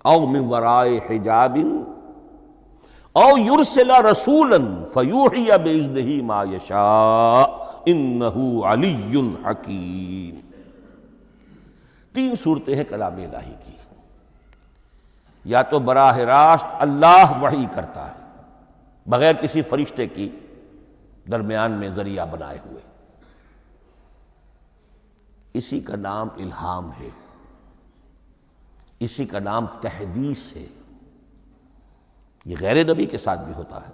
او من وراء حجاب او یرسل رسولا فیوحی باذنہ ما یشاء انہ علی حکیم۔ 3 صورتیں ہیں کلام الہی کی۔ یا تو براہ راست اللہ وحی کرتا ہے بغیر کسی فرشتے کی درمیان میں ذریعہ بنائے ہوئے، اسی کا نام الہام ہے، اسی کا نام تحدیث ہے۔ یہ غیر نبی کے ساتھ بھی ہوتا ہے۔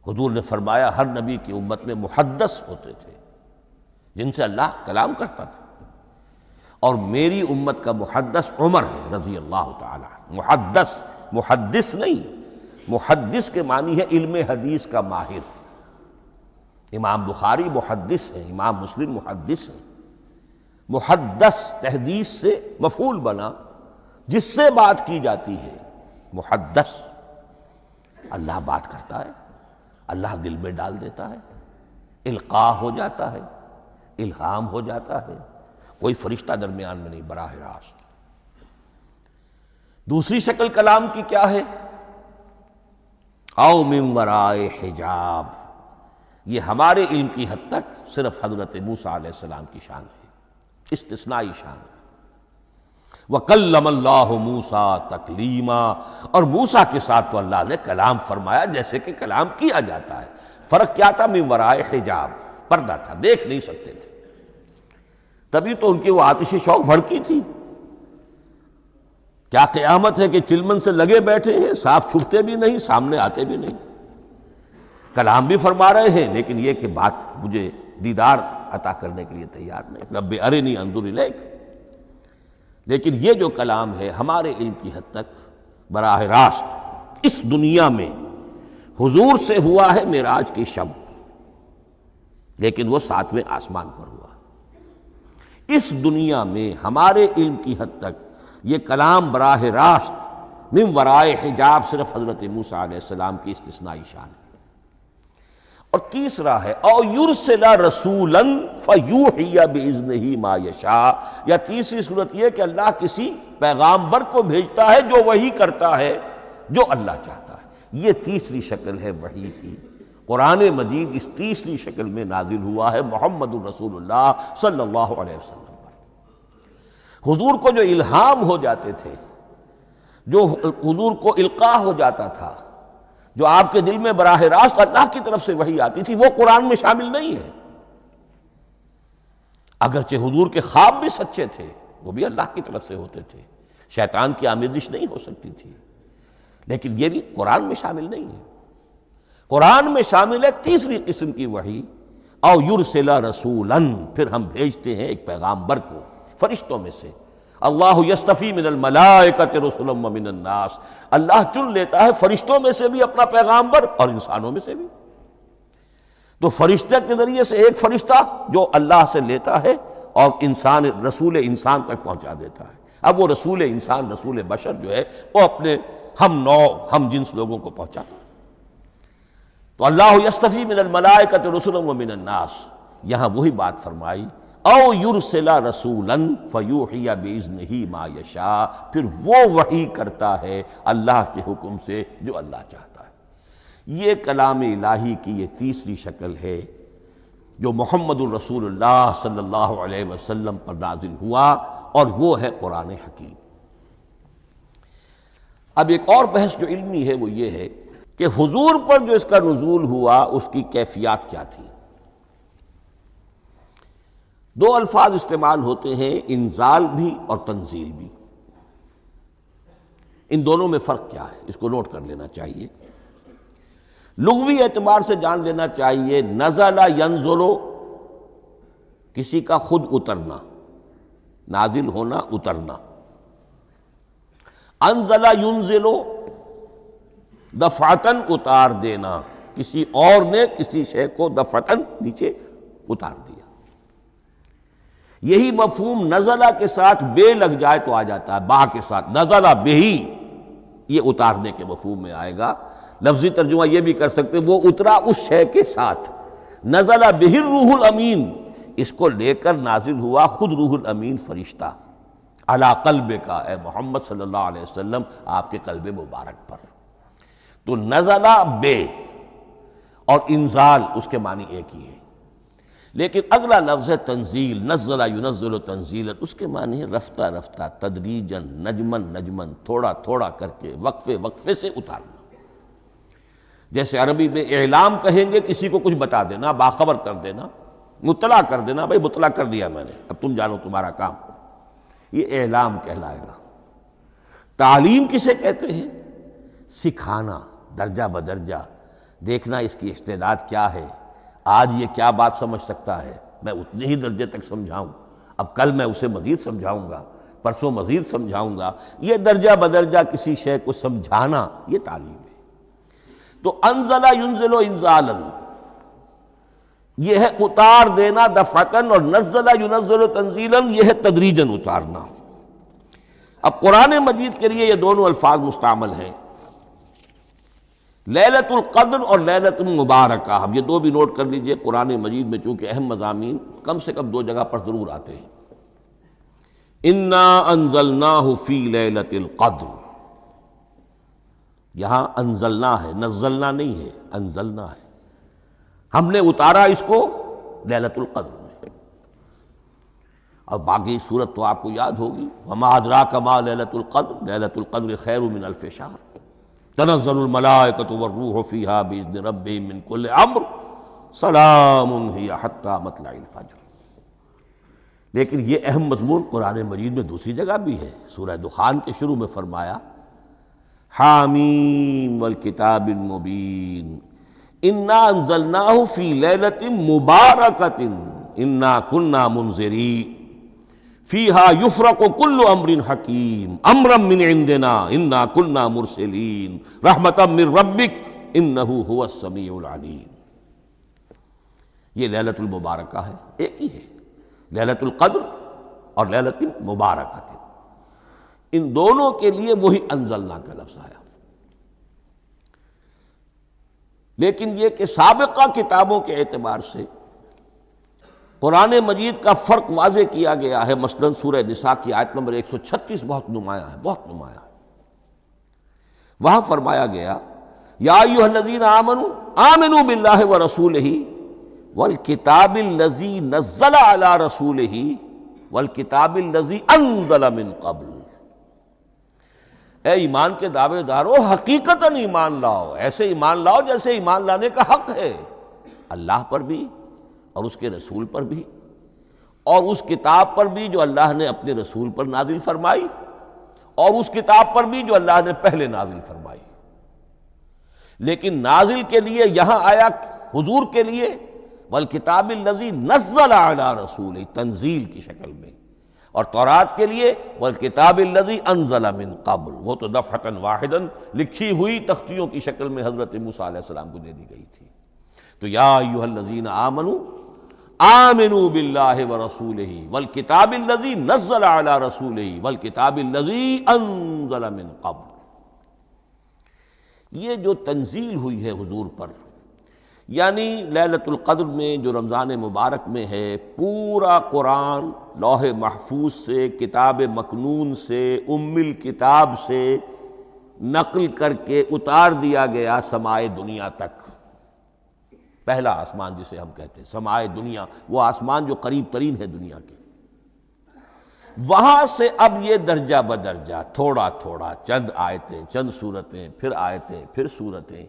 حضور نے فرمایا ہر نبی کی امت میں محدث ہوتے تھے جن سے اللہ کلام کرتا تھا، اور میری امت کا محدث عمر ہے رضی اللہ تعالی عنہ۔ محدث، محدث نہیں، محدث کے معنی ہے علم حدیث کا ماہر۔ امام بخاری محدث ہیں، امام مسلم محدث ہیں۔ محدث تحدیث سے مفعول بنا، جس سے بات کی جاتی ہے۔ محدث، اللہ بات کرتا ہے، اللہ دل میں ڈال دیتا ہے، القاء ہو جاتا ہے، الہام ہو جاتا ہے، کوئی فرشتہ درمیان میں نہیں، براہ راست۔ دوسری شکل کلام کی کیا ہے؟ او من وراء حجاب، یہ ہمارے علم کی حد تک صرف حضرت موسیٰ علیہ السلام کی شان ہے، استثنائی شان ہے۔ وَكَلَّمَ اللَّهُ مُوسَىٰ تَكْلِيمًا، اور موسیٰ کے ساتھ تو اللہ نے کلام فرمایا جیسے کہ کلام کیا جاتا ہے۔ فرق کیا تھا؟ من وراء حجاب، پردہ تھا، دیکھ نہیں سکتے تھے، تبھی تو ان کی وہ آتش شوق بھڑکی تھی۔ کیا قیامت ہے کہ چلمن سے لگے بیٹھے ہیں، صاف چھپتے بھی نہیں، سامنے آتے بھی نہیں، کلام بھی فرما رہے ہیں، لیکن یہ کہ بات مجھے دیدار عطا کرنے کے لیے تیار نہیں، رب ارنی انظر الیک۔ لیکن یہ جو کلام ہے ہمارے علم کی حد تک براہ راست اس دنیا میں حضور سے ہوا ہے معراج کی شب، لیکن وہ 7ویں آسمان پر ہوا۔ اس دنیا میں ہمارے علم کی حد تک یہ کلام براہ راست من وراء حجاب صرف حضرت موسیٰ علیہ السلام کی استثنائی شان ہے۔ اور تیسرا ہے او یرسل رسولا فیوحی باذنہ ما یشاء، یا تیسری صورت یہ کہ اللہ کسی پیغامبر کو بھیجتا ہے جو وحی کرتا ہے جو اللہ چاہتا ہے۔ یہ تیسری شکل ہے وحی کی۔ قرآن مجید اس تیسری شکل میں نازل ہوا ہے محمد الرسول اللہ صلی اللہ علیہ وسلم پر۔ حضور کو جو الہام ہو جاتے تھے، جو حضور کو القاء ہو جاتا تھا، جو آپ کے دل میں براہ راست اللہ کی طرف سے وحی آتی تھی، وہ قرآن میں شامل نہیں ہے۔ اگرچہ حضور کے خواب بھی سچے تھے، وہ بھی اللہ کی طرف سے ہوتے تھے، شیطان کی آمیزش نہیں ہو سکتی تھی، لیکن یہ بھی قرآن میں شامل نہیں ہے۔ قرآن میں شامل ہے تیسری قسم کی وحی، او یرسل رسولا، پھر ہم بھیجتے ہیں ایک پیغامبر کو فرشتوں میں سے۔ اللہ یصطفی من الملائکۃ رسلا ومن الناس، اللہ چن لیتا ہے فرشتوں میں سے بھی اپنا پیغامبر اور انسانوں میں سے بھی۔ تو فرشتے کے ذریعے سے ایک فرشتہ جو اللہ سے لیتا ہے اور انسان، رسول انسان تک پہنچا دیتا ہے۔ اب وہ رسول انسان، رسول بشر جو ہے وہ اپنے ہم نوع، ہم جنس لوگوں کو پہنچاتا ہے۔ تو اللہ یصطفی من الملائکۃ رسلا ومن الناس، یہاں وہی بات فرمائی او یرسل رسولا فیوحی باذنہ ما یشاء، پھر وہ وحی کرتا ہے اللہ کے حکم سے جو اللہ چاہتا ہے۔ یہ کلام الہی کی یہ تیسری شکل ہے جو محمد الرسول اللہ صلی اللہ علیہ وسلم پر نازل ہوا، اور وہ ہے قرآن حکیم۔ اب ایک اور بحث جو علمی ہے وہ یہ ہے کہ حضور پر جو اس کا نزول ہوا اس کی کیفیات کیا تھی۔ دو الفاظ استعمال ہوتے ہیں، انزال بھی اور تنزیل بھی۔ ان دونوں میں فرق کیا ہے اس کو نوٹ کر لینا چاہیے۔ لغوی اعتبار سے جان لینا چاہیے، نزل ینزل کسی کا خود اترنا، نازل ہونا، اترنا۔ انزل ینزل دفعتاً اتار دینا، کسی اور نے کسی شے کو دفعتاً نیچے اتار دیا۔ یہی مفہوم نزلہ کے ساتھ بے لگ جائے تو آ جاتا ہے، با کے ساتھ نزلہ بہی، یہ اتارنے کے مفہوم میں آئے گا۔ لفظی ترجمہ یہ بھی کر سکتے وہ اترا اس شے کے ساتھ، نزلہ بہ الروح الامین، اس کو لے کر نازل ہوا خود روح الامین فرشتہ علی قلبک، اے محمد صلی اللہ علیہ وسلم آپ کے قلب مبارک پر۔ تو نزلہ بے اور انزال اس کے معنی ایک ہی ہے، لیکن اگلا لفظ ہے تنزیل، نزل ینزل تنزیلا، اس کے معنی ہے رفتہ رفتہ، تدریجاً، نجماً نجماً، تھوڑا تھوڑا کر کے، وقفے وقفے سے اتارنا۔ جیسے عربی میں اعلام کہیں گے کسی کو کچھ بتا دینا، باخبر کر دینا، مطلع کر دینا، بھائی مطلع کر دیا میں نے، اب تم جانو تمہارا کام، یہ اعلام کہلائے گا۔ تعلیم کسے کہتے ہیں؟ سکھانا، درجہ بدرجہ، دیکھنا اس کی استعداد کیا ہے، آج یہ کیا بات سمجھ سکتا ہے، میں اتنے ہی درجے تک سمجھاؤں، اب کل میں اسے مزید سمجھاؤں گا، پرسوں مزید سمجھاؤں گا، یہ درجہ بدرجہ کسی شے کو سمجھانا، یہ تعلیم ہے۔ تو انزل ینزل انزالا، یہ ہے اتار دینا دفعتاً، اور نزل ینزل تنزیلا، یہ ہے تدریجاً اتارنا۔ اب قرآن مجید کے لیے یہ دونوں الفاظ مستعمل ہیں، لیلۃ القدر اور لیلۃ المبارکہ، اب یہ دو بھی نوٹ کر لیجئے، قرآن مجید میں چونکہ اہم مضامین کم سے کم دو جگہ پر ضرور آتے ہیں۔ انا انزلناہ فی لیلۃ القدر، یہاں انزلنا ہے، نزلنا نہیں ہے، انزلنا ہے، ہم نے اتارا اس کو لیلۃ القدر میں۔ اور باقی صورت تو آپ کو یاد ہوگی، وما ادراک ما لیلۃ القدر، لیلۃ القدر خیر من الف شہر، تنزل الملائکۃ والروح فیہا بإذن ربہم من کل امر سلام ہی حتی مطلع الفجر۔ لیکن یہ اہم مضمون قرآن مجید میں دوسری جگہ بھی ہے، سورہ دخان کے شروع میں فرمایا حامیم والکتاب المبین انا انزلناہ فی لیلۃ مبارکۃ انا کنا منذرین فیہا یفرق کل امر حکیم امرا من عندنا انا کنا مرسلین رحمتا من ربک انہ هو السمیع العلیم۔ یہ لیلۃ المبارکہ ہے، ایک ہی ہے، لیلۃ القدر اور لیلۃ المبارکہ، ان دونوں کے لیے وہی انزلنا کا لفظ آیا۔ لیکن یہ کہ سابقہ کتابوں کے اعتبار سے قرآن مجید کا فرق واضح کیا گیا ہے، مثلا سورہ نساء کی آیت نمبر 136 بہت نمایاں ہے، بہت نمایاں ہے۔ وہاں فرمایا گیا یا ایھا الذین آمنوا آمنوا باللہ ورسولہ والکتاب الذی نزل علی رسولہ والکتاب الذی انزل من قبل۔ اے ایمان کے دعوے دارو، حقیقتاً ایمان لاؤ، ایسے ایمان لاؤ جیسے ایمان لانے کا حق ہے، اللہ پر بھی اور اس کے رسول پر بھی، اور اس کتاب پر بھی جو اللہ نے اپنے رسول پر نازل فرمائی، اور اس کتاب پر بھی جو اللہ نے پہلے نازل فرمائی۔ لیکن نازل کے لیے یہاں آیا حضور کے لیے والکتاب الذی نزل علی رسولہ، تنزیل کی شکل میں، اور تورات کے لیے والکتاب الذی انزل من قبل، وہ تو دفعۃ واحداً لکھی ہوئی تختیوں کی شکل میں حضرت موسیٰ علیہ السلام کو دے دی گئی تھی۔ تو یا ایھا الذین آمنوا آمنوا باللہ ورسولہ والکتاب الذی نزل علی رسولہ والکتاب الذی انزل من قبل۔ یہ جو تنزیل ہوئی ہے حضور پر، یعنی لیلۃ القدر میں جو رمضان مبارک میں ہے، پورا قرآن لوح محفوظ سے، کتاب مکنون سے، ام الکتاب سے نقل کر کے اتار دیا گیا سمائے دنیا تک۔ پہلا آسمان جسے ہم کہتے ہیں سمائے دنیا، وہ آسمان جو قریب ترین ہے دنیا کے، وہاں سے اب یہ درجہ بدرجہ، تھوڑا تھوڑا، چند آیتیں، چند سورتیں، پھر آیتیں، پھر سورتیں،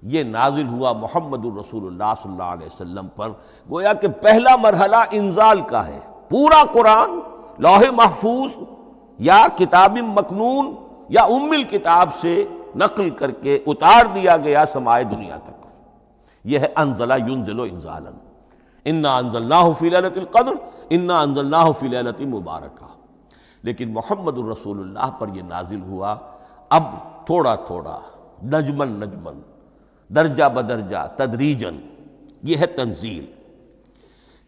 یہ نازل ہوا محمد الرسول اللہ صلی اللہ علیہ وسلم پر۔ گویا کہ پہلا مرحلہ انزال کا ہے، پورا قرآن لوح محفوظ یا کتاب مکنون یا ام الکتاب سے نقل کر کے اتار دیا گیا سمائے دنیا تک. یہ ہے انزل ینزل انزالا، انا انزلناہ فی لیلۃ القدر انا انزلناہ فی لیلۃ مبارکہ. لیکن محمد الرسول اللہ پر یہ نازل ہوا اب تھوڑا تھوڑا، نجمن نجمن، درجہ بدرجہ، تدریجن. یہ ہے تنزیل.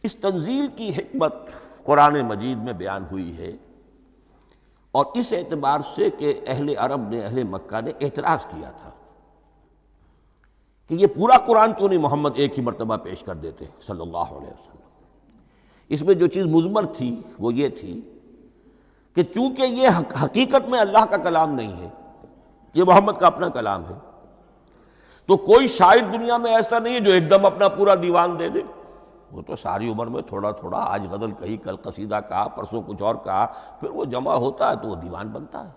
اس تنزیل کی حکمت قرآن مجید میں بیان ہوئی ہے، اور اس اعتبار سے کہ اہل عرب نے، اہل مکہ نے اعتراض کیا تھا کہ یہ پورا قرآن کیوں نہیں محمد ایک ہی مرتبہ پیش کر دیتے صلی اللہ علیہ وسلم. اس میں جو چیز مضمر تھی وہ یہ تھی کہ چونکہ یہ حقیقت میں اللہ کا کلام نہیں ہے، یہ محمد کا اپنا کلام ہے، تو کوئی شاعر دنیا میں ایسا نہیں ہے جو ایک دم اپنا پورا دیوان دے دے. وہ تو ساری عمر میں تھوڑا تھوڑا، آج غزل کہی، کل قصیدہ کہا، پرسوں کچھ اور کہا، پھر وہ جمع ہوتا ہے تو وہ دیوان بنتا ہے.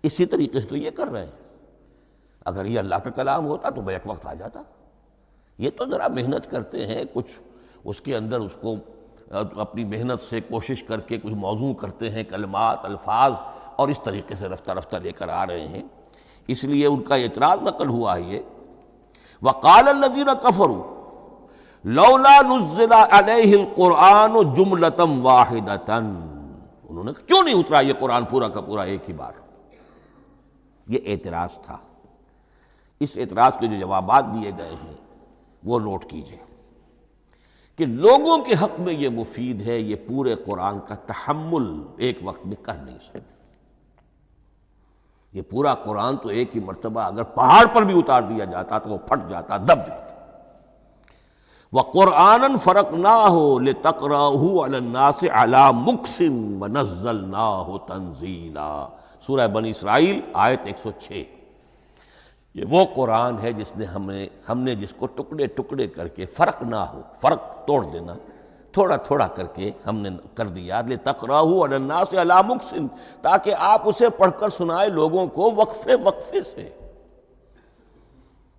اسی طریقے سے تو یہ کر رہے ہیں. اگر یہ اللہ کا کلام ہوتا تو بیک وقت آ جاتا. یہ تو ذرا محنت کرتے ہیں، کچھ اس کے اندر اس کو اپنی محنت سے کوشش کر کے کچھ موضوع کرتے ہیں، کلمات، الفاظ، اور اس طریقے سے رفتہ رفتہ لے کر آ رہے ہیں. اس لیے ان کا اعتراض نقل ہوا ہے یہ. وقال الذین کفروا لولا نزل علیہ القرآن جملۃ واحدۃ. انہوں نے کیوں نہیں اترا یہ قرآن پورا کا پورا ایک ہی بار؟ یہ اعتراض تھا. اس اعتراض کے جو جوابات دیے گئے ہیں وہ نوٹ کیجئے کہ لوگوں کے حق میں یہ مفید ہے، یہ پورے قرآن کا تحمل ایک وقت میں کر نہیں سکتے. یہ پورا قرآن تو ایک ہی مرتبہ اگر پہاڑ پر بھی اتار دیا جاتا تو وہ پھٹ جاتا، دب جاتا. وَقُرْآنًا فَرَقْنَاهُ لِتَقْرَأَهُ عَلَى النَّاسِ عَلَى مُكْثٍ وَنَزَّلْنَاهُ تَنزِيلًا. سورہ بنی اسرائیل آیت 106. یہ وہ قرآن ہے جس نے ہم نے جس کو ٹکڑے ٹکڑے کر کے، فرق نہ ہو، فرق توڑ دینا، تھوڑا تھوڑا کر کے ہم نے کر دیا. لِتَقْرَأَهُ عَلَى النَّاسِ عَلَى مُكْثٍ، تاکہ آپ اسے پڑھ کر سنائے لوگوں کو وقفے وقفے سے،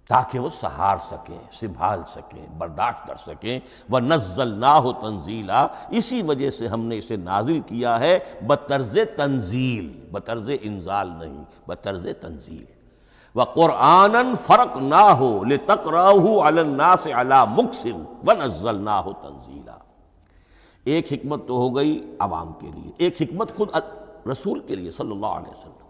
تاکہ وہ سہار سکیں، سنبھال سکیں، برداشت کر سکیں. وَنَزَّلْنَاهُ تَنزِيلًا، اسی وجہ سے ہم نے اسے نازل کیا ہے بطرز تنزیل، بطرز انزال نہیں، بطرز تنزیل. وَقُرْآنًا فَرَقْنَاهُ لِتَقْرَأَهُ عَلَى النَّاسِ عَلَى مُكْثٍ وَنَزَّلْنَاهُ تَنزِيلًا. ایک حکمت تو ہو گئی عوام کے لیے، ایک حکمت خود رسول کے لیے صلی اللہ علیہ وسلم.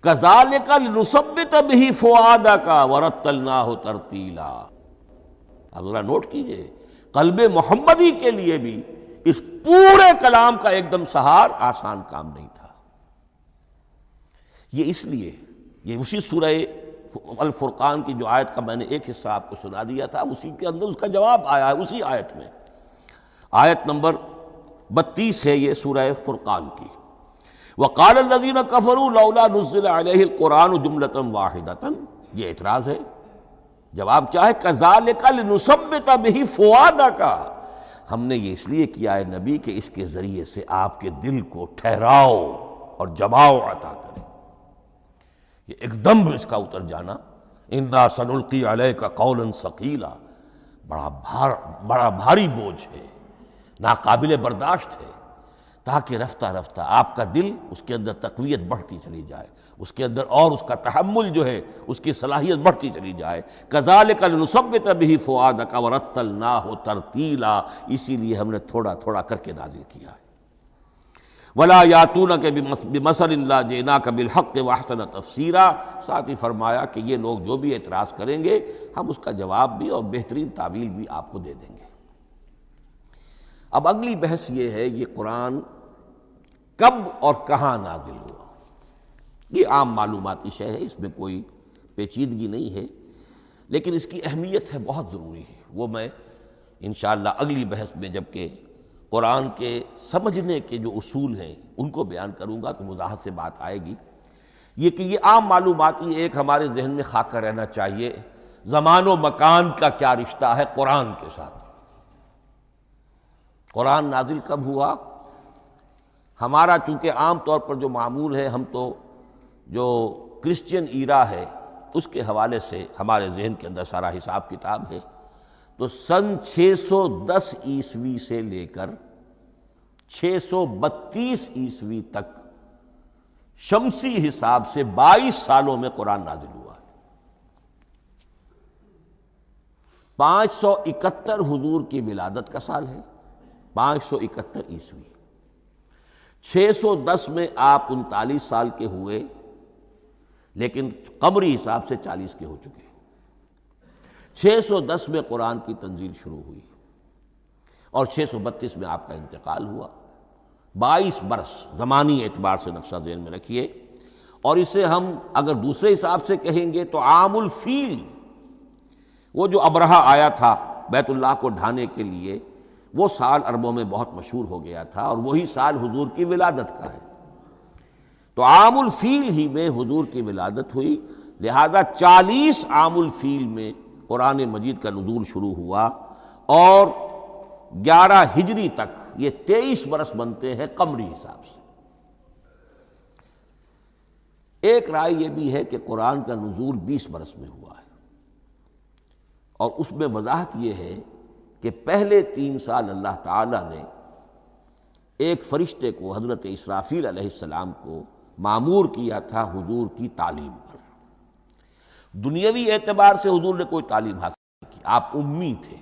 كَذَلِكَ لِنُثَبِّتَ بِهِ فُؤَادَكَ وَرَتَّلْنَاهُ تَرْتِيلًا. اب ذرا نوٹ کیجئے، قلب محمدی کے لیے بھی اس پورے کلام کا ایک دم سہار آسان کام نہیں تھا. یہ اس لیے، یہ اسی سورہ الفرقان کی جو آیت کا میں نے ایک حصہ آپ کو سنا دیا تھا، اسی کے اندر اس کا جواب آیا ہے اسی آیت میں. آیت نمبر 32 ہے یہ سورہ فرقان کی. وقال الذین کفروا لولا نزل علیہ القرآن جملۃ واحدۃ. یہ اعتراض ہے. جواب کیا ہے؟ کذالک لنثبت بہ فؤادک. ہم نے یہ اس لیے کیا ہے نبی کہ اس کے ذریعے سے آپ کے دل کو ٹھہراؤ اور جماؤ عطا کریں. یہ ایک دم اس کا اتر جانا، انا سنلقی علیک قولا ثقیلا، بڑا بھاری بوجھ ہے، ناقابل برداشت ہے. تاکہ رفتہ رفتہ آپ کا دل، اس کے اندر تقویت بڑھتی چلی جائے، اس کے اندر اور اس کا تحمل جو ہے اس کی صلاحیت بڑھتی چلی جائے. کذالک لنثبت بہ فؤادک ورتلناہ ترتیلا. اسی لیے ہم نے تھوڑا تھوڑا کر کے نازل کیا ہے. ولا یاتونک بمثل الا جئناک بالحق واحسن تفسیرا. ساتھ ہی فرمایا کہ یہ لوگ جو بھی اعتراض کریں گے ہم اس کا جواب بھی اور بہترین تعویل بھی آپ کو دے دیں گے. اب اگلی بحث یہ ہے، یہ قرآن کب اور کہاں نازل ہوا؟ یہ عام معلوماتی شے ہے، اس میں کوئی پیچیدگی نہیں ہے، لیکن اس کی اہمیت ہے، بہت ضروری ہے. وہ میں انشاءاللہ اگلی بحث میں جب کہ قرآن کے سمجھنے کے جو اصول ہیں ان کو بیان کروں گا تو وضاحت سے بات آئے گی. یہ کہ یہ عام معلوماتی ایک ہمارے ذہن میں خاکہ رہنا چاہیے، زمان و مکان کا کیا رشتہ ہے قرآن کے ساتھ. قرآن نازل کب ہوا؟ ہمارا چونکہ عام طور پر جو معمول ہے، ہم تو جو کرسچین ایرا ہے اس کے حوالے سے ہمارے ذہن کے اندر سارا حساب کتاب ہے. تو سن 610 عیسوی سے لے کر 632 عیسوی تک شمسی حساب سے 22 سالوں میں قرآن نازل ہوا ہے۔ 571 حضور کی ولادت کا سال ہے، 571 عیسوی۔ 610 میں آپ 39 سال کے ہوئے، لیکن قمری حساب سے 40 کے ہو چکے۔ 610 میں قرآن کی تنزیل شروع ہوئی اور 632 میں آپ کا انتقال ہوا۔ 22 برس زمانی اعتبار سے نقشہ ذہن میں رکھیے، اور اسے ہم اگر دوسرے حساب سے کہیں گے تو عام الفیل، وہ جو ابرہہ آیا تھا بیت اللہ کو ڈھانے کے لیے، وہ سال عربوں میں بہت مشہور ہو گیا تھا، اور وہی سال حضور کی ولادت کا ہے۔ تو عام الفیل ہی میں حضور کی ولادت ہوئی، لہذا 40 عام الفیل میں قرآن مجید کا نزول شروع ہوا، اور 11 ہجری تک یہ 23 برس بنتے ہیں قمری حساب سے۔ ایک رائے یہ بھی ہے کہ قرآن کا نزول 20 برس میں ہوا ہے، اور اس میں وضاحت یہ ہے کہ پہلے 3 سال اللہ تعالیٰ نے ایک فرشتے کو، حضرت اسرافیل علیہ السلام کو مامور کیا تھا حضور کی تعلیم پر۔ دنیاوی اعتبار سے حضور نے کوئی تعلیم حاصل نہیں کی، آپ امی تھے۔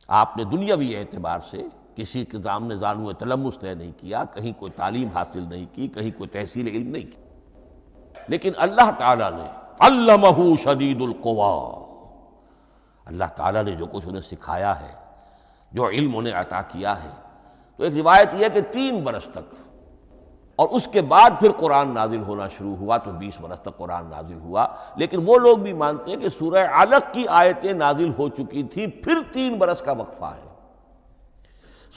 آپ نے دنیاوی اعتبار سے کسی کے سامنے زانو تلمس طے نہیں کیا، کہیں کوئی تعلیم حاصل نہیں کی، کہیں کوئی تحصیل علم نہیں کی، لیکن اللہ تعالیٰ نے علمہ شدید القویٰ، اللہ تعالیٰ نے جو کچھ انہیں سکھایا ہے، جو علم انہیں عطا کیا ہے، تو ایک روایت یہ ہے کہ 3 برس تک، اور اس کے بعد پھر قرآن نازل ہونا شروع ہوا، تو 20 برس تک قرآن نازل ہوا۔ لیکن وہ لوگ بھی مانتے ہیں کہ سورہ علق کی آیتیں نازل ہو چکی تھی، پھر 3 برس کا وقفہ ہے۔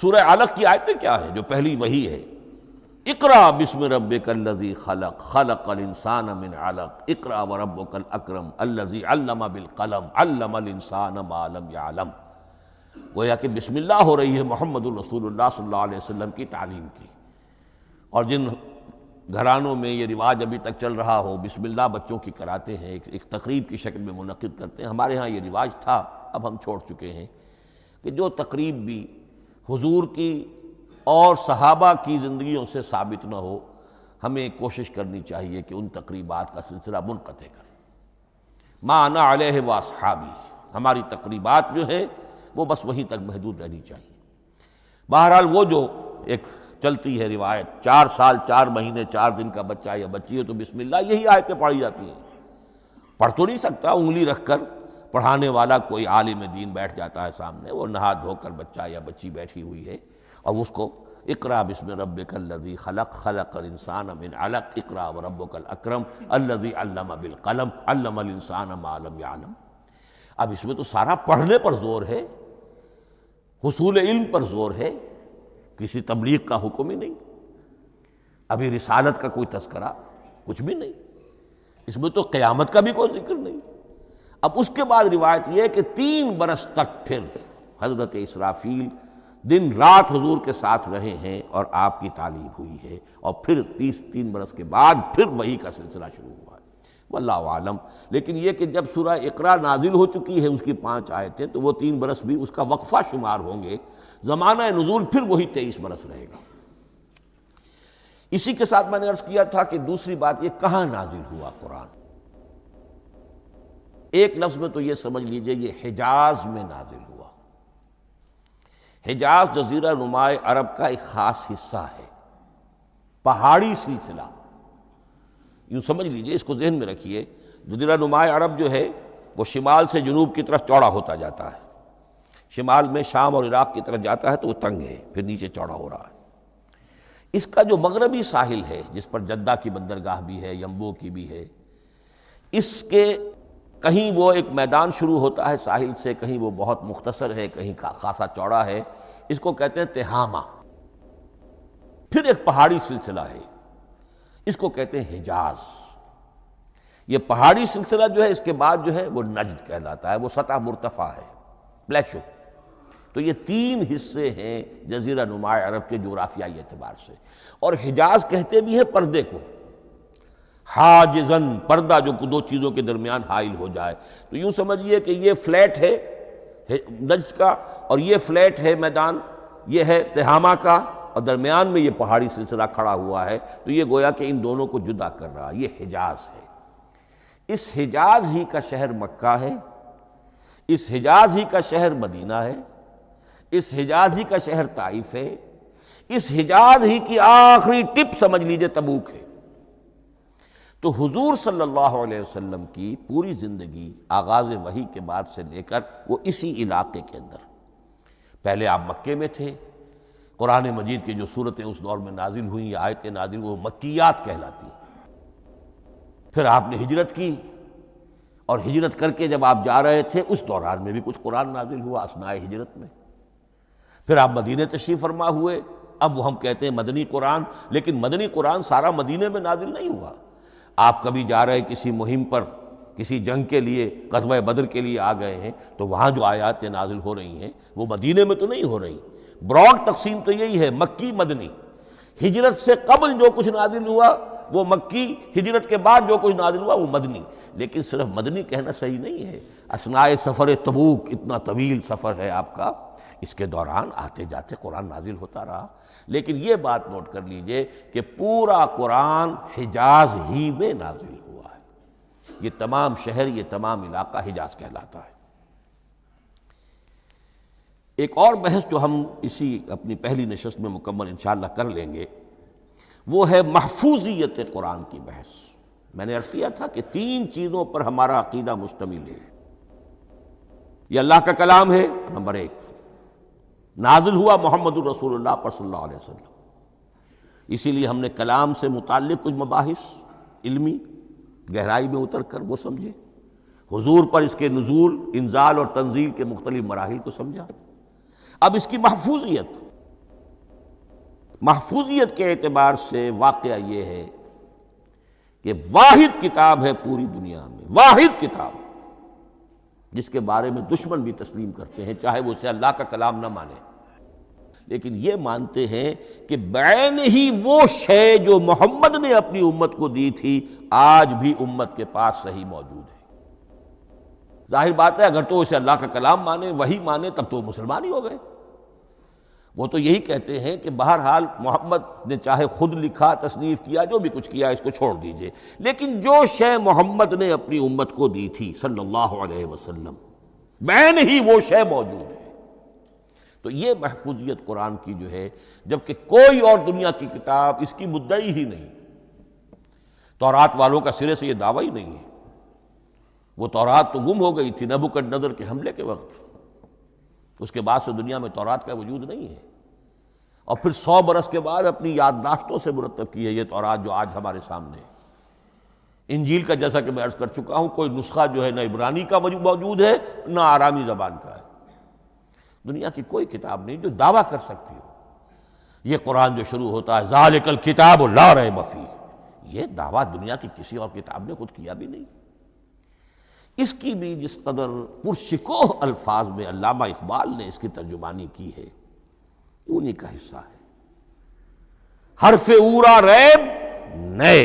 سورہ علق کی آیتیں کیا ہے؟ جو پہلی وحی ہے، اقرأ بسم ربک الذی خلق، خلق الانسان من علق، اقرأ وربک الاکرم الذی علم بالقلم، علم الانسان ما لم یعلم۔ گویا کہ بسم اللہ ہو رہی ہے محمد الرسول اللہ صلی اللہ علیہ وسلم کی تعلیم کی، اور جن گھرانوں میں یہ رواج ابھی تک چل رہا ہو، بسم اللہ بچوں کی کراتے ہیں، ایک تقریب کی شکل میں منعقد کرتے ہیں، ہمارے ہاں یہ رواج تھا، اب ہم چھوڑ چکے ہیں، کہ جو تقریب بھی حضور کی اور صحابہ کی زندگیوں سے ثابت نہ ہو، ہمیں کوشش کرنی چاہیے کہ ان تقریبات کا سلسلہ منقطع کریں۔ ما انا علیہ واصحابی، ہماری تقریبات جو ہیں وہ بس وہیں تک محدود رہنی چاہیے۔ بہرحال وہ جو ایک چلتی ہے روایت، 4 سال 4 مہینے 4 دن کا بچہ یا بچی ہے تو بسم اللہ یہی آیتیں پڑھی جاتی ہیں۔ پڑھ تو نہیں سکتا، انگلی رکھ کر پڑھانے والا کوئی عالم دین بیٹھ جاتا ہے سامنے، وہ نہا دھو کر بچہ یا بچی بیٹھی ہوئی ہے، اور اس کو اقرأ بسم ربک الذی خلق، خلق الانسان من علق، اقرأ وربک الاکرم الذی علم بالقلم، علم الانسان ما لم یعلم۔ اب اس میں تو سارا پڑھنے پر زور ہے، حصول علم پر زور ہے، کسی تبلیغ کا حکم ہی نہیں، ابھی رسالت کا کوئی تذکرہ کچھ بھی نہیں، اس میں تو قیامت کا بھی کوئی ذکر نہیں۔ اب اس کے بعد روایت یہ ہے کہ 3 برس تک پھر حضرت اسرافیل دن رات حضور کے ساتھ رہے ہیں اور آپ کی تعلیم ہوئی ہے، اور پھر 3 برس کے بعد پھر وحی کا سلسلہ شروع ہوا ہے، واللہ عالم۔ لیکن یہ کہ جب سورہ اقرا نازل ہو چکی ہے، اس کی 5 آیتیں، تو وہ 3 برس بھی اس کا وقفہ شمار ہوں گے، زمانہ نزول پھر وہی 23 برس رہے گا۔ اسی کے ساتھ میں نے عرض کیا تھا کہ دوسری بات یہ، کہاں نازل ہوا قرآن؟ ایک لفظ میں تو یہ سمجھ لیجئے یہ حجاز میں نازل ہوا۔ حجاز جزیرہ نماء عرب کا ایک خاص حصہ ہے، پہاڑی سلسلہ، یوں سمجھ لیجئے، اس کو ذہن میں رکھیے۔ جزیرہ نماء عرب جو ہے وہ شمال سے جنوب کی طرف چوڑا ہوتا جاتا ہے، شمال میں شام اور عراق کی طرف جاتا ہے تو وہ تنگ ہے، پھر نیچے چوڑا ہو رہا ہے۔ اس کا جو مغربی ساحل ہے، جس پر جدہ کی بندرگاہ بھی ہے، ینبو کی بھی ہے، اس کے کہیں وہ ایک میدان شروع ہوتا ہے ساحل سے، کہیں وہ بہت مختصر ہے، کہیں خاصا چوڑا ہے، اس کو کہتے ہیں تہامہ۔ پھر ایک پہاڑی سلسلہ ہے، اس کو کہتے ہیں حجاز۔ یہ پہاڑی سلسلہ جو ہے اس کے بعد جو ہے وہ نجد کہلاتا ہے، وہ سطح مرتفع ہے، پلیشو۔ تو یہ 3 حصے ہیں جزیرہ نماء عرب کے جغرافیائی اعتبار سے، اور حجاز کہتے بھی ہیں پردے کو، حاجزن، پردہ جو 2 چیزوں کے درمیان حائل ہو جائے۔ تو یوں سمجھیے کہ یہ فلیٹ ہے نجد کا، اور یہ فلیٹ ہے میدان یہ ہے تہامہ کا، اور درمیان میں یہ پہاڑی سلسلہ کھڑا ہوا ہے، تو یہ گویا کہ ان دونوں کو جدا کر رہا، یہ حجاز ہے۔ اس حجاز ہی کا شہر مکہ ہے، اس حجاز ہی کا شہر مدینہ ہے، اس حجاز ہی کا شہر طائف ہے، اس حجاز ہی کی آخری ٹپ سمجھ لیجئے تبوک ہے۔ تو حضور صلی اللہ علیہ وسلم کی پوری زندگی آغاز وحی کے بعد سے لے کر وہ اسی علاقے کے اندر، پہلے آپ مکے میں تھے، قرآن مجید کی جو صورتیں اس دور میں نازل ہوئیں یا آیتیں نازل وہ مکیات کہلاتی ہیں۔ پھر آپ نے ہجرت کی، اور ہجرت کر کے جب آپ جا رہے تھے اس دوران میں بھی کچھ قرآن نازل ہوا اثناء ہجرت میں۔ پھر آپ مدینے تشریف فرما ہوئے، اب وہ ہم کہتے ہیں مدنی قرآن، لیکن مدنی قرآن سارا مدینے میں نازل نہیں ہوا۔ آپ کبھی جا رہے کسی مہم پر، کسی جنگ کے لیے، غزوہ بدر کے لیے آ گئے ہیں، تو وہاں جو آیات نازل ہو رہی ہیں وہ مدینے میں تو نہیں ہو رہی۔ براڈ تقسیم تو یہی ہے، مکی مدنی۔ ہجرت سے قبل جو کچھ نازل ہوا وہ مکی، ہجرت کے بعد جو کچھ نازل ہوا وہ مدنی۔ لیکن صرف مدنی کہنا صحیح نہیں ہے۔ اثناء سفر تبوک، اتنا طویل سفر ہے آپ کا، اس کے دوران آتے جاتے قرآن نازل ہوتا رہا۔ لیکن یہ بات نوٹ کر لیجئے کہ پورا قرآن حجاز ہی میں نازل ہوا ہے۔ یہ تمام شہر، یہ تمام علاقہ حجاز کہلاتا ہے۔ ایک اور بحث جو ہم اسی اپنی پہلی نشست میں مکمل انشاءاللہ کر لیں گے، وہ ہے محفوظیت قرآن کی بحث۔ میں نے عرض کیا تھا کہ 3 چیزوں پر ہمارا عقیدہ مشتمل ہے۔ یہ اللہ کا کلام ہے، نمبر 1، نازل ہوا محمد الرسول اللہ پر صلی اللہ علیہ وسلم، اسی لیے ہم نے کلام سے متعلق کچھ مباحث علمی گہرائی میں اتر کر وہ سمجھے، حضور پر اس کے نزول، انزال اور تنزیل کے مختلف مراحل کو سمجھا۔ اب اس کی محفوظیت کے اعتبار سے واقعہ یہ ہے کہ واحد کتاب ہے پوری دنیا میں، واحد کتاب جس کے بارے میں دشمن بھی تسلیم کرتے ہیں، چاہے وہ اسے اللہ کا کلام نہ مانے، لیکن یہ مانتے ہیں کہ بعین ہی وہ شے جو محمد نے اپنی امت کو دی تھی آج بھی امت کے پاس صحیح موجود ہے۔ ظاہر بات ہے اگر تو اسے اللہ کا کلام مانے، وہی مانے، تب تو مسلمان ہی ہو گئے۔ وہ تو یہی کہتے ہیں کہ بہرحال محمد نے چاہے خود لکھا، تصنیف کیا، جو بھی کچھ کیا اس کو چھوڑ دیجئے، لیکن جو شے محمد نے اپنی امت کو دی تھی صلی اللہ علیہ وسلم، بعین ہی وہ شے موجود ہے۔ تو یہ محفوظیت قرآن کی جو ہے، جبکہ کوئی اور دنیا کی کتاب اس کی مدعی ہی نہیں۔ تورات والوں کا سرے سے یہ دعویٰ ہی نہیں ہے۔ وہ تورات تو گم ہو گئی تھی نبوکدنضر کے حملے کے وقت، اس کے بعد سے دنیا میں تورات کا وجود نہیں ہے، اور پھر 100 برس کے بعد اپنی یادداشتوں سے مرتب کی ہے یہ تورات جو آج ہمارے سامنے ہے۔ انجیل کا جیسا کہ میں عرض کر چکا ہوں، کوئی نسخہ جو ہے نہ عبرانی کا موجود ہے نہ آرامی زبان کا ہے۔ دنیا کی کوئی کتاب نہیں جو دعویٰ کر سکتی ہو۔ یہ قرآن جو شروع ہوتا ہے ذالک الکتاب لا ریب فیہ، یہ دعویٰ دنیا کی کسی اور کتاب نے خود کیا بھی نہیں۔ اس کی بھی جس قدر پرشکوہ الفاظ میں علامہ اقبال نے اس کی ترجمانی کی ہے، انہی کا حصہ ہے۔ حرف اورا ریب نئے،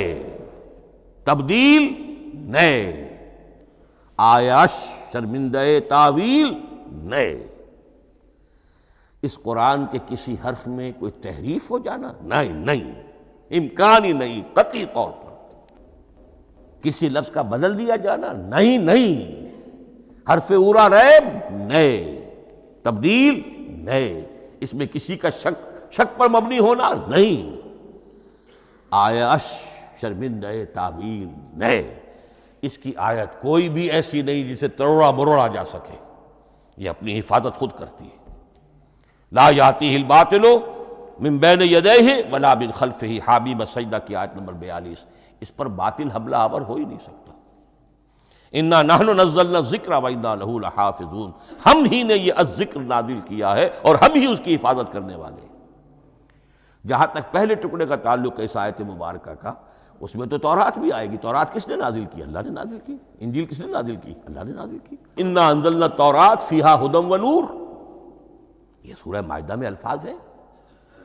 تبدیل نئے، آیش شرمندہ تعویل نئے۔ اس قرآن کے کسی حرف میں کوئی تحریف ہو جانا نہیں، امکان ہی نہیں، قطعی طور پر۔ کسی لفظ کا بدل دیا جانا نہیں، حرف اورا ریب نئے، تبدیل نئے، اس میں کسی کا شک پر مبنی ہونا نہیں، آیش شرمندہ تعویل نئے۔ اس کی آیت کوئی بھی ایسی نہیں جسے تروڑا مروڑا جا سکے، یہ اپنی حفاظت خود کرتی ہے۔ لا یاتیہ الباطل من بین یدیہ ولا من خلفہ، حامیم السجدہ کی آیت نمبر 42، اس پر باطل حملہ آور ہو ہی نہیں سکتا۔ انا نحن نزلنا الذکر وانا لہ لحافظون، ہم ہی نے یہ الذکر نازل کیا ہے اور ہم ہی اس کی حفاظت کرنے والے ہیں۔ جہاں تک پہلے ٹکڑے کا تعلق ہے اس آیت مبارکہ کا، اس میں تو تورات بھی آئے گی۔ تورات کس نے نازل کی؟ اللہ نے نازل کی۔ انجیل کس نے نازل کی؟ اللہ نے نازل کی۔ انا انزلنا التوراۃ فیہا ھدی ونور، یہ سورہ مائدہ میں الفاظ ہیں۔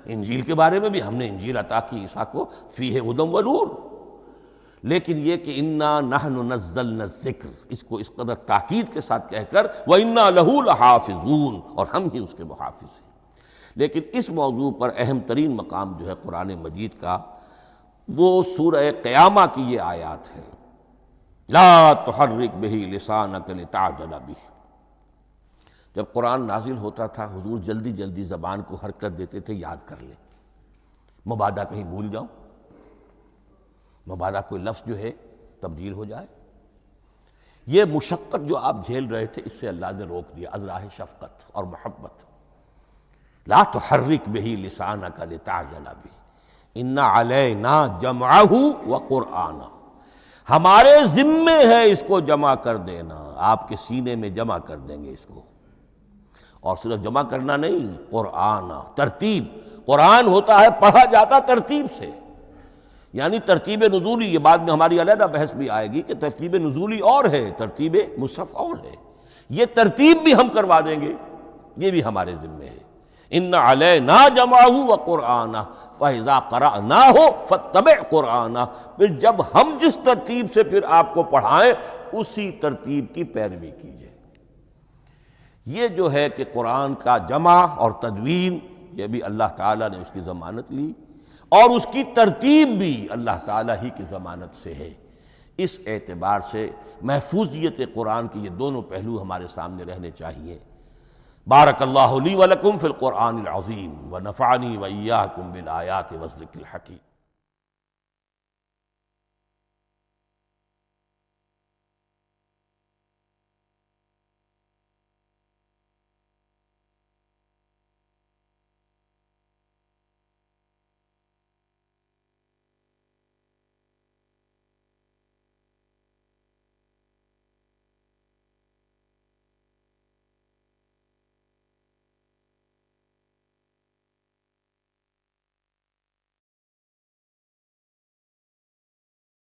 انجیل کے بارے میں بھی ہم نے انجیل عطا کی عیسیٰ کو، فیہ ھدی ونور۔ لیکن یہ کہ انا نحن نزلنا الذکر، اس کو اس قدر تاکید کے ساتھ کہہ کر وَإِنَّا لَهُ لَحَافِظُونَ، اور ہم ہی اس کے محافظ ہیں۔ لیکن اس موضوع پر اہم ترین مقام جو ہے قرآن مجید کا وہ سورہ قیامہ کی یہ آیات ہے، لا تحرک بہ لسانک لتعجل بہ۔ جب قرآن نازل ہوتا تھا حضور جلدی جلدی زبان کو حرکت دیتے تھے، یاد کر لیں، مبادا کہیں بھول جاؤں، مبادا کوئی لفظ جو ہے تبدیل ہو جائے۔ یہ مشقت جو آپ جھیل رہے تھے، اس سے اللہ نے روک دیا از راہ شفقت اور محبت۔ لا تحرک بہ لسانک لتعجل بہ ان علینا جمعہ وقرآنہ، ہمارے ذمے ہے اس کو جمع کر دینا، آپ کے سینے میں جمع کر دیں گے اس کو۔ اور صرف جمع کرنا نہیں، قرآن ترتیب، قرآن ہوتا ہے پڑھا جاتا ترتیب سے، یعنی ترتیب نزولی۔ یہ بعد میں ہماری علیحدہ بحث بھی آئے گی کہ ترتیب نزولی اور ہے، ترتیب مصحف اور ہے، یہ ترتیب بھی ہم کروا دیں گے، یہ بھی ہمارے ذمے ہے۔ ان علینا جمعہ وقرآنہ فاذا قرأناہ فاتبع قرآنہ، پھر جب ہم جس ترتیب سے پھر آپ کو پڑھائیں اسی ترتیب کی پیروی کیجیے۔ یہ جو ہے کہ قرآن کا جمع اور تدوین، یہ بھی اللہ تعالیٰ نے اس کی ضمانت لی، اور اس کی ترتیب بھی اللہ تعالیٰ ہی کی ضمانت سے ہے۔ اس اعتبار سے محفوظیت قرآن کے یہ دونوں پہلو ہمارے سامنے رہنے چاہیے۔ بارک اللہ لی ولکم فی القرآن العظیم ونفعنی وإیاکم بالآیات والذکر الحکیم۔